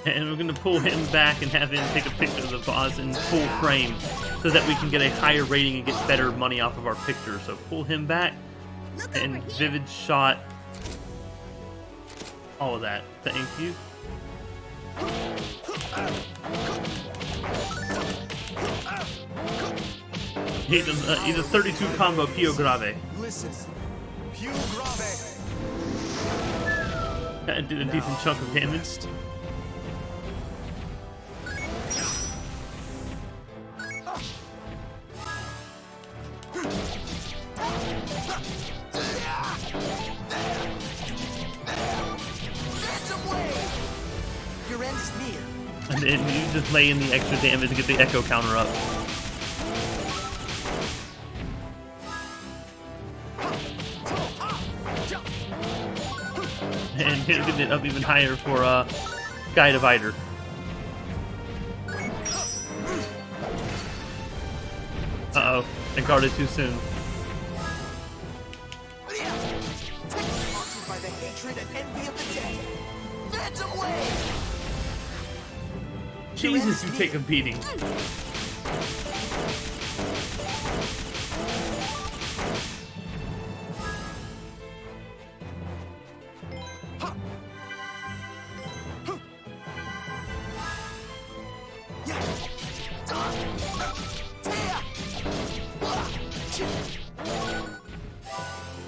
D: And we're gonna pull him back and have him take a picture of the boss in full frame so that we can get a higher rating and get better money off of our picture. So pull him back and vivid shot. All of that. Thank you. He's a 32 combo Pio Grave.
E: Listen, Pio Grave.
D: That did a decent chunk of damage.
E: Your end is near.
D: And then you just lay in the extra damage to get the echo counter up. And he'll get it up even higher for Guy Divider. Uh-oh, I guarded too soon.
E: Haunted by the hatred and envy of the dead. Phantom Wave!
D: Jesus, you take a beating.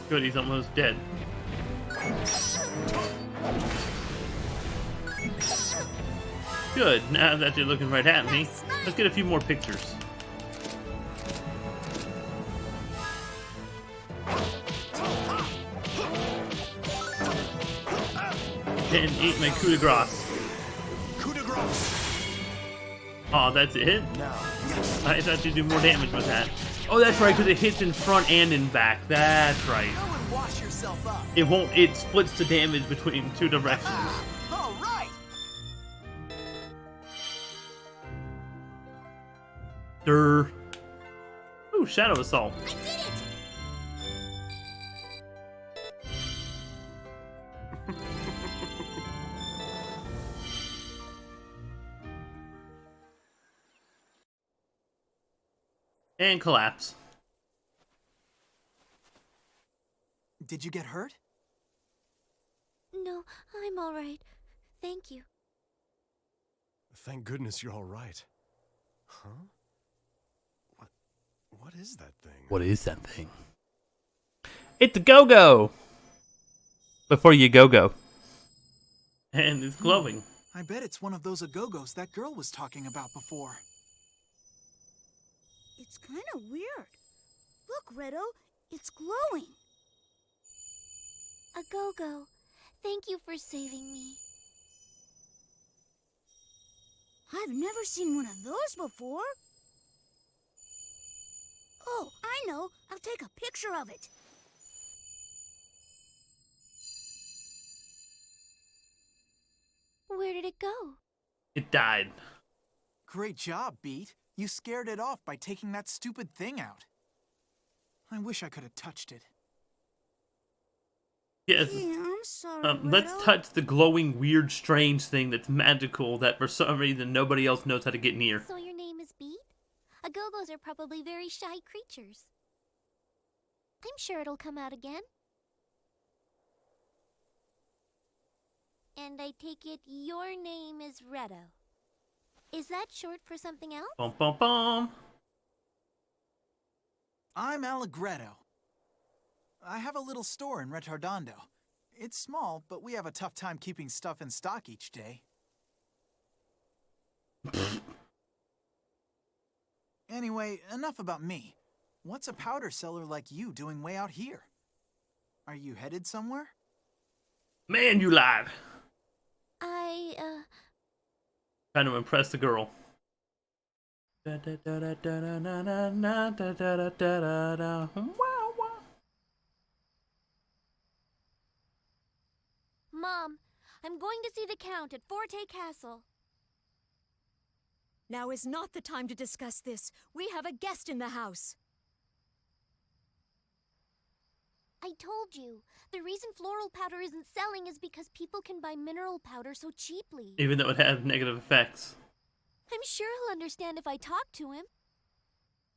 D: Good, he's almost dead. Good, now that you're looking right at me, let's get a few more pictures. And eat my coup de grace.
G: Coup de grace.
D: Oh, that's it?
G: Now,
D: I thought you'd do more damage with that. Oh, that's right, because it hits in front and in back. That's right.
E: Go and wash yourself up.
D: It won't. It splits the damage between two directions.
E: All right.
D: Durr. Ooh, Shadow Assault.
F: I did it!
D: And collapse.
E: Did you get hurt?
A: No, I'm all right. Thank you.
G: thank goodness you're all right. Huh? What is that thing?
D: What is that thing? It's a go-go! Before you go-go. And it's glowing.
E: I bet it's one of those Agogos that girl was talking about before.
F: It's kind of weird. Look, Redo, it's glowing.
A: A go-go. Thank you for saving me.
F: I've never seen one of those before. Oh, I know. I'll take a picture of it.
A: Where did it go?
D: It died.
E: Great job, Beat. You scared it off by taking that stupid thing out. I wish I could have touched it.
D: Yes.
F: Yeah, I'm sorry,
D: Let's
F: Redo.
D: touch the glowing, weird, strange thing that's magical that for some reason nobody else knows how to get near.
A: So your name is Beat? Agogos are probably very shy creatures. I'm sure it'll come out again. And I take it your name is Redo. Is that short for something else?
D: Bum bum bum.
E: I'm Allegretto. I have a little store in Retardando. It's small, but we have a tough time keeping stuff in stock each day. Anyway, enough about me. What's a powder seller like you doing way out here? Are you headed somewhere?
D: Man, you lied.
A: I,
D: Trying to impress the girl.
A: Mom, I'm going to see the Count at Forte Castle.
I: Now is not the time to discuss this. We have a guest in the house.
A: I told you, the reason floral powder isn't selling is because people can buy mineral powder so cheaply.
D: Even though it has negative effects.
A: I'm sure he'll understand if I talk to him.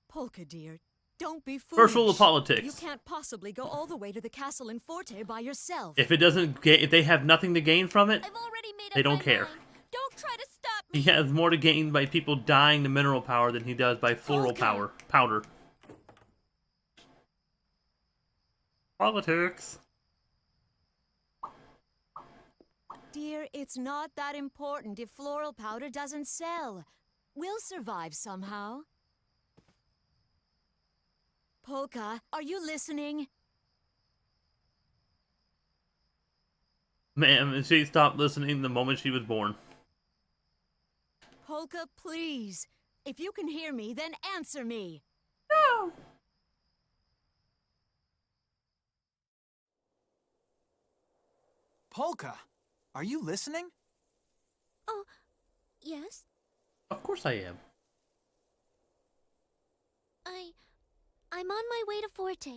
I: Polka, dear, don't be foolish.
D: First rule of politics.
I: You can't possibly go all the way to the castle in Forte by yourself.
D: If they have nothing to gain from it,
A: I've already made up
D: they don't
A: my
D: care.
A: mind. Don't try to stop me.
D: He has more to gain by people dying to mineral power than he does by floral powder. Politics.
I: Dear, it's not that important if floral powder doesn't sell. We'll survive somehow. Polka, are you listening?
D: Ma'am, she stopped listening the moment she was born.
I: Polka, please. If you can hear me, then answer me.
D: No.
E: Polka, are you listening?
A: Oh, yes?
D: Of course I am.
A: I'm on my way to Forte.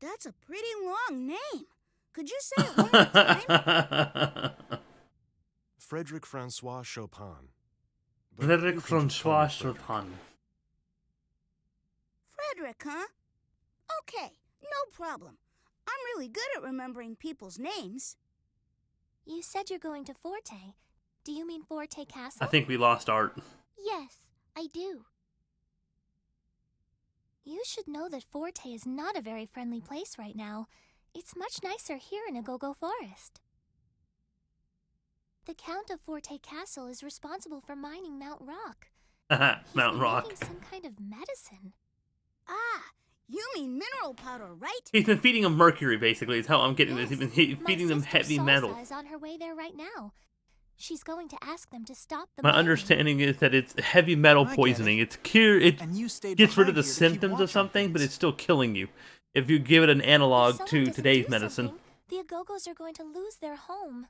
F: That's a pretty long name. Could you say it one more time?
G: Frederick Francois Chopin. But
D: Frederick
G: you can just call
D: Francois
G: me Frederick.
D: Chopin.
F: Frederick, huh? Okay, no problem. I'm really good at remembering people's names.
A: You said you're going to Forte. Do you mean Forte Castle?
D: I think we lost Art.
A: Yes, I do. You should know that Forte is not a very friendly place right now. It's much nicer here in Agogo Forest. The Count of Forte Castle is responsible for mining Mount Rock.
D: Mount Rock.
A: He's been making some kind of medicine.
F: Ah, you mean mineral powder, right?
D: He's been feeding them mercury, basically, is how I'm getting
A: Yes,
D: this. He's been
A: my
D: feeding them
A: sister
D: heavy
A: Salsa
D: metal.
A: is on her way there right now. She's going to ask them to stop the
D: My
A: mining.
D: understanding is that it's heavy metal
E: I get
D: poisoning.
E: it.
D: It's it
E: And you stayed
D: gets rid of
E: behind
D: the
E: here to keep
D: symptoms
E: watch
D: of
E: on
D: something, but
E: things.
D: it's still killing you. If you give it an
A: If
D: analog
A: someone
D: to
A: doesn't
D: today's
A: do
D: medicine.
A: something, the Agogos are going to lose their home.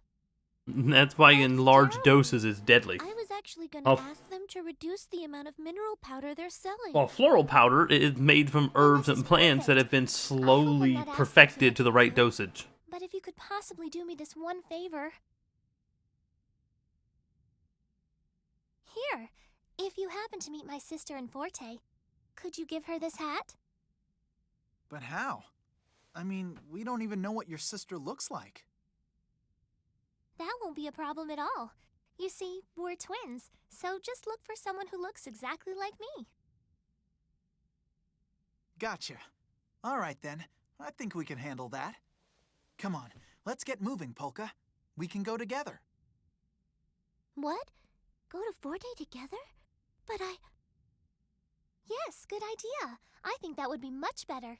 D: That's why in
A: That's
D: large
A: terrible.
D: doses it's deadly.
A: I was actually going
D: Oh.
A: to ask them to reduce the amount of mineral powder they're selling.
D: Well, floral powder is made from herbs
A: this
D: and
A: is
D: plants that
A: perfect.
D: have been
A: I'm
D: slowly
A: not asking
D: perfected
A: too
D: to the
A: much
D: right
A: of you.
D: dosage.
A: But if you could possibly do me this one favor. Here, if you happen to meet my sister in Forte, could you give her this hat?
E: But how? I mean, we don't even know what your sister looks like.
A: That won't be a problem at all. You see, we're twins, so just look for someone who looks exactly like me.
E: Gotcha. All right then. I think we can handle that. Come on, let's get moving, Polka. We can go together.
A: What? Go to Forte together? But Yes, good idea. I think that would be much better.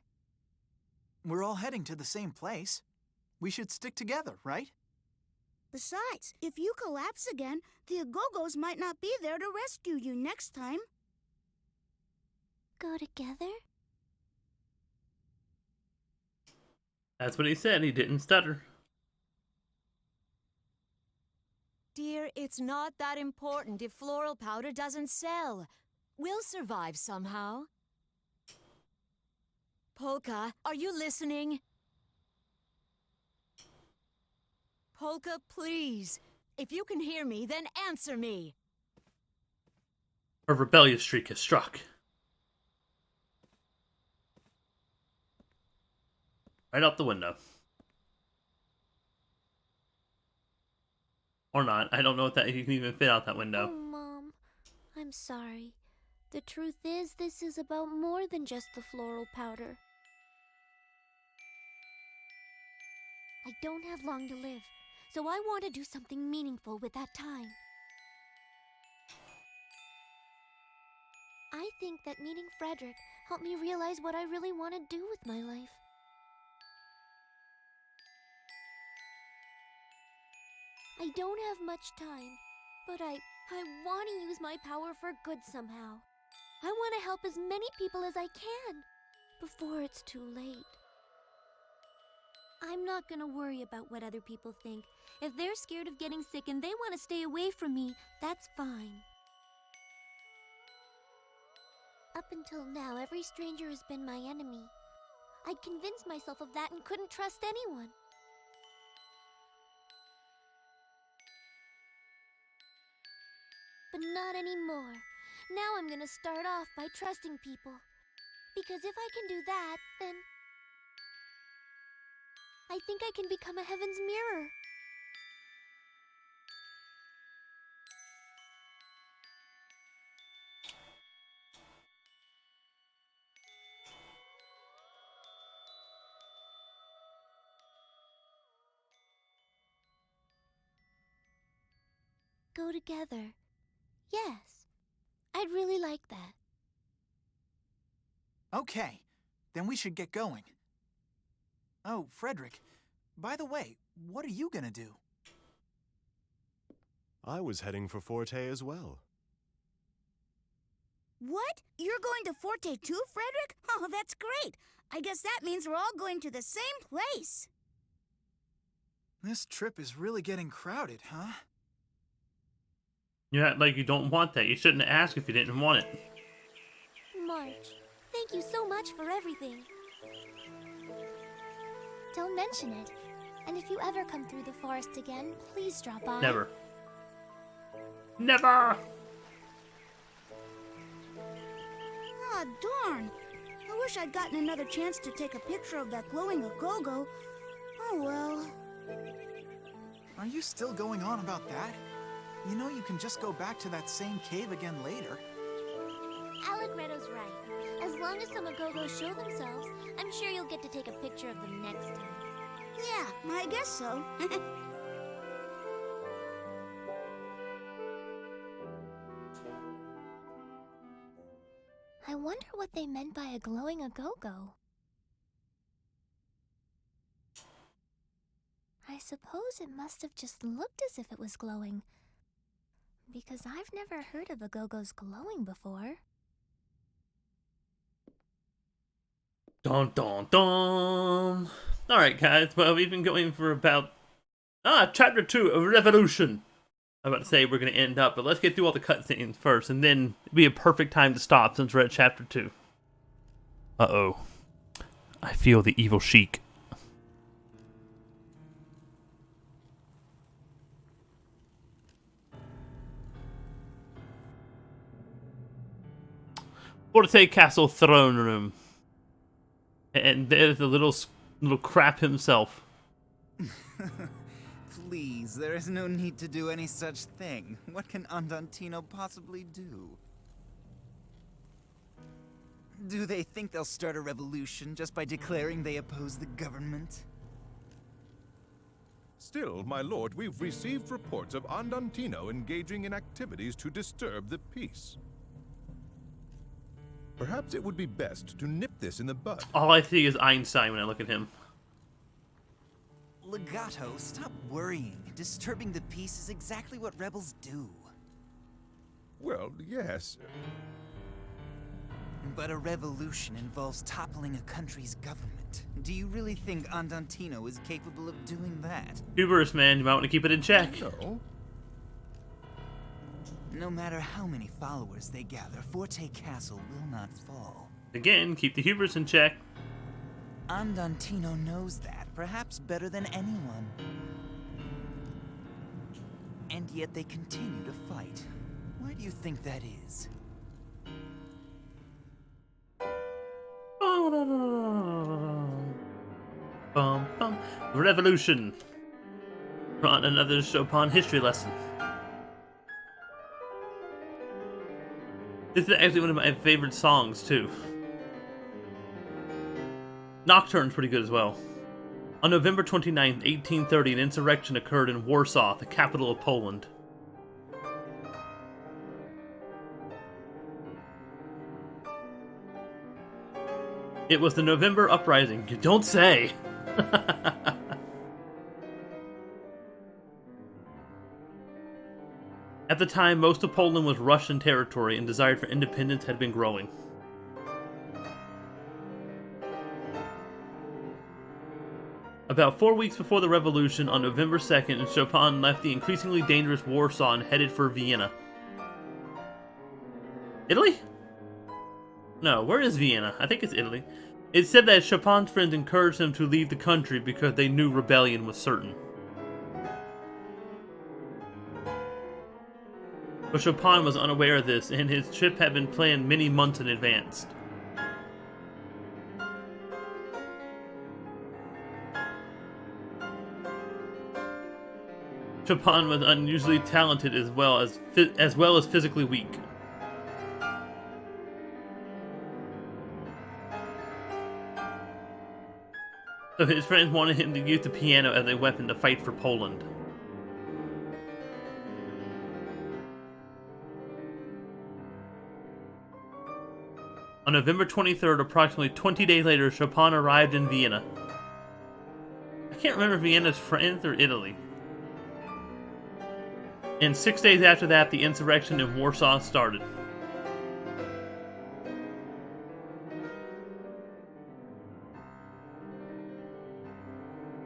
E: We're all heading to the same place. We should stick together, right?
F: Besides, if you collapse again, the Agogos might not be there to rescue you next time.
A: Go together?
D: That's what he said. He didn't stutter.
I: Dear, it's not that important if floral powder doesn't sell. We'll survive somehow. Polka, are you listening? Polka, please. If you can hear me, then answer me.
D: A rebellious streak has struck. Right out the window. Or not. I don't know if that you can even fit out that window.
A: Oh, Mom. I'm sorry. The truth is, this is about more than just the floral powder. I don't have long to live, so I want to do something meaningful with that time. I think that meeting Frederick helped me realize what I really want to do with my life. I don't have much time, but I want to use my power for good somehow. I want to help as many people as I can before it's too late. I'm not gonna worry about what other people think. If they're scared of getting sick and they want to stay away from me, that's fine. Up until now, every stranger has been my enemy. I'd convinced myself of that and couldn't trust anyone. But not anymore. Now I'm gonna start off by trusting people. Because if I can do that, then I think I can become a heaven's mirror. Go together. Yes, I'd really like that.
E: Okay, then we should get going. Oh, Frederick, by the way, what are you gonna do?
G: I was heading for Forte as well.
F: What? You're going to Forte too, Frederick? Oh, that's great. I guess that means we're all going to the same place.
E: This trip is really getting crowded, huh?
D: You act like you don't want that. You shouldn't ask if you didn't want it.
A: March, thank you so much for everything. Don't mention it. And if you ever come through the forest again, please drop by.
D: Never. Never!
F: Aw, darn. I wish I'd gotten another chance to take a picture of that glowing go-go. Oh well.
E: Are you still going on about that? You know you can just go back to that same cave again later.
A: Allegretto's right. As long as some Agogos show themselves, I'm sure you'll get to take a picture of them next time.
F: Yeah, I guess so.
A: I wonder what they meant by a glowing Agogo. I suppose it must have just looked as if it was glowing, because I've never heard of Agogos glowing before.
D: Dun dun dun. Alright, guys, well, we've been going for about chapter 2 of Revolution. I'm about to say we're going to end up, but let's get through all the cutscenes first, and then it'll be a perfect time to stop since we're at chapter 2. Uh-oh. I feel the evil Sheik. Forte Castle Throne Room. And there's the little crap himself.
J: Please, there is no need to do any such thing. What can Andantino possibly do? Do they think they'll start a revolution just by declaring they oppose the government?
K: Still, my lord, we've received reports of Andantino engaging in activities to disturb the peace. Perhaps it would be best to nip this in the bud.
D: All I see is Einstein when I look at him.
J: Legato, stop worrying. Disturbing the peace is exactly what rebels do.
K: Well, yes.
J: But a revolution involves toppling a country's government. Do you really think Andantino is capable of doing that?
D: Hubris, man. You might want to keep it in check.
K: No.
J: No matter how many followers they gather, Forte Castle will not fall.
D: Again, keep the hubris in check.
J: Andantino knows that, perhaps better than anyone. And yet they continue to fight. Why do you think that is?
D: Bum, bum. Revolution. On another Chopin history lesson. This is actually one of my favorite songs, too. Nocturne's pretty good as well. On November 29, 1830, an insurrection occurred in Warsaw, the capital of Poland. It was the November Uprising. You don't say! At the time, most of Poland was Russian territory and desire for independence had been growing. About 4 weeks before the revolution, on November 2nd, Chopin left the increasingly dangerous Warsaw and headed for Vienna. Italy? No, where is Vienna? I think it's Italy. It said that Chopin's friends encouraged him to leave the country because they knew rebellion was certain. But Chopin was unaware of this, and his trip had been planned many months in advance. Chopin was unusually talented as well as physically weak. So his friends wanted him to use the piano as a weapon to fight for Poland. On November 23rd, approximately 20 days later, Chopin arrived in Vienna. I can't remember if Vienna's France or Italy. And 6 days after that, the insurrection in Warsaw started.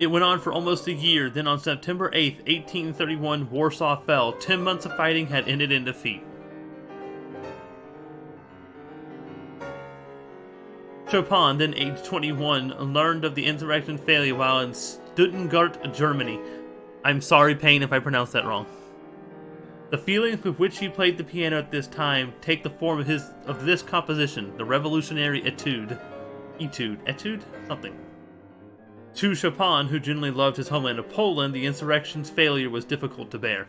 D: It went on for almost a year, then on September 8th, 1831, Warsaw fell. 10 months of fighting had ended in defeat. Chopin, then aged 21, learned of the insurrection failure while in Stuttgart, Germany. I'm sorry, Payne, if I pronounced that wrong. The feelings with which he played the piano at this time take the form of this composition, the Revolutionary Etude. Etude? Something. To Chopin, who genuinely loved his homeland of Poland, the insurrection's failure was difficult to bear.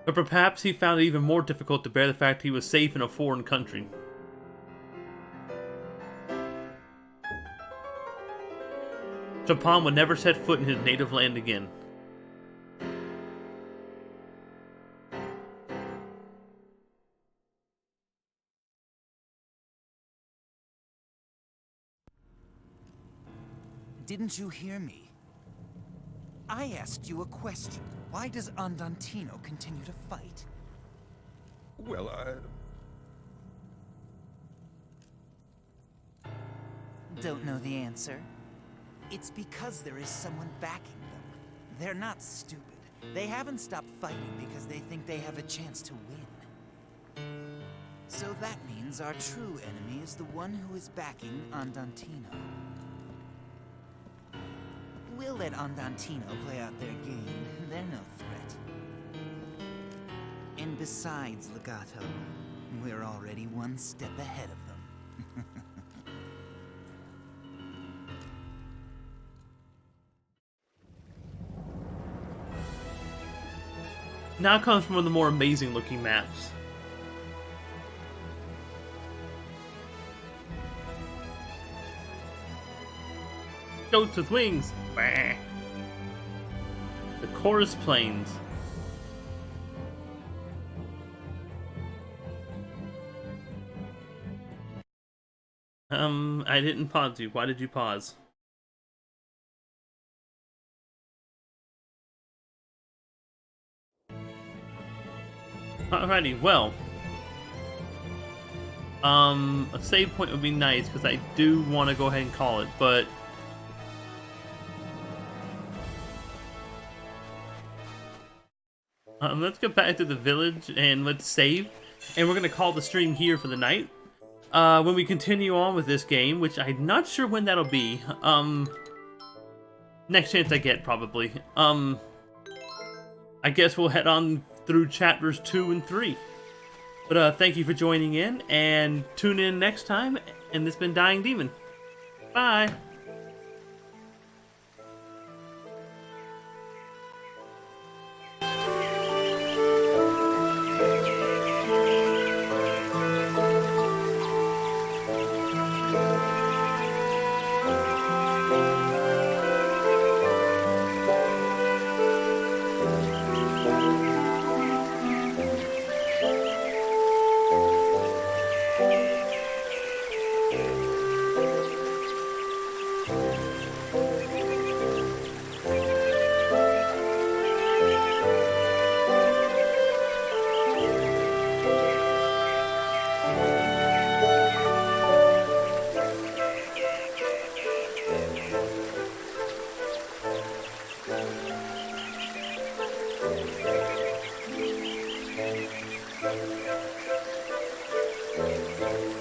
D: But perhaps he found it even more difficult to bear the fact he was safe in a foreign country. Chopin would never set foot in his native land again.
J: Didn't you hear me? I asked you a question. Why does Andantino continue to fight?
K: Well,
J: Don't know the answer? It's because there is someone backing them. They're not stupid. They haven't stopped fighting because they think they have a chance to win. So that means our true enemy is the one who is backing Andantino. We'll let Andantino play out their game. They're no threat. And besides, Legato, we're already one step ahead of them.
D: Now comes one of the more amazing looking maps. Goats with wings! Bah. The Chorus Plains. I didn't pause you. Why did you pause? Alrighty, well. A save point would be nice, because I do want to go ahead and call it, but... let's go back to the village, and let's save. And we're going to call the stream here for the night. When we continue on with this game, which I'm not sure when that'll be. Next chance I get, probably. I guess we'll head on through chapters 2 and 3. But thank you for joining in, and tune in next time. And this has been Dying Demon. Bye!
K: uh...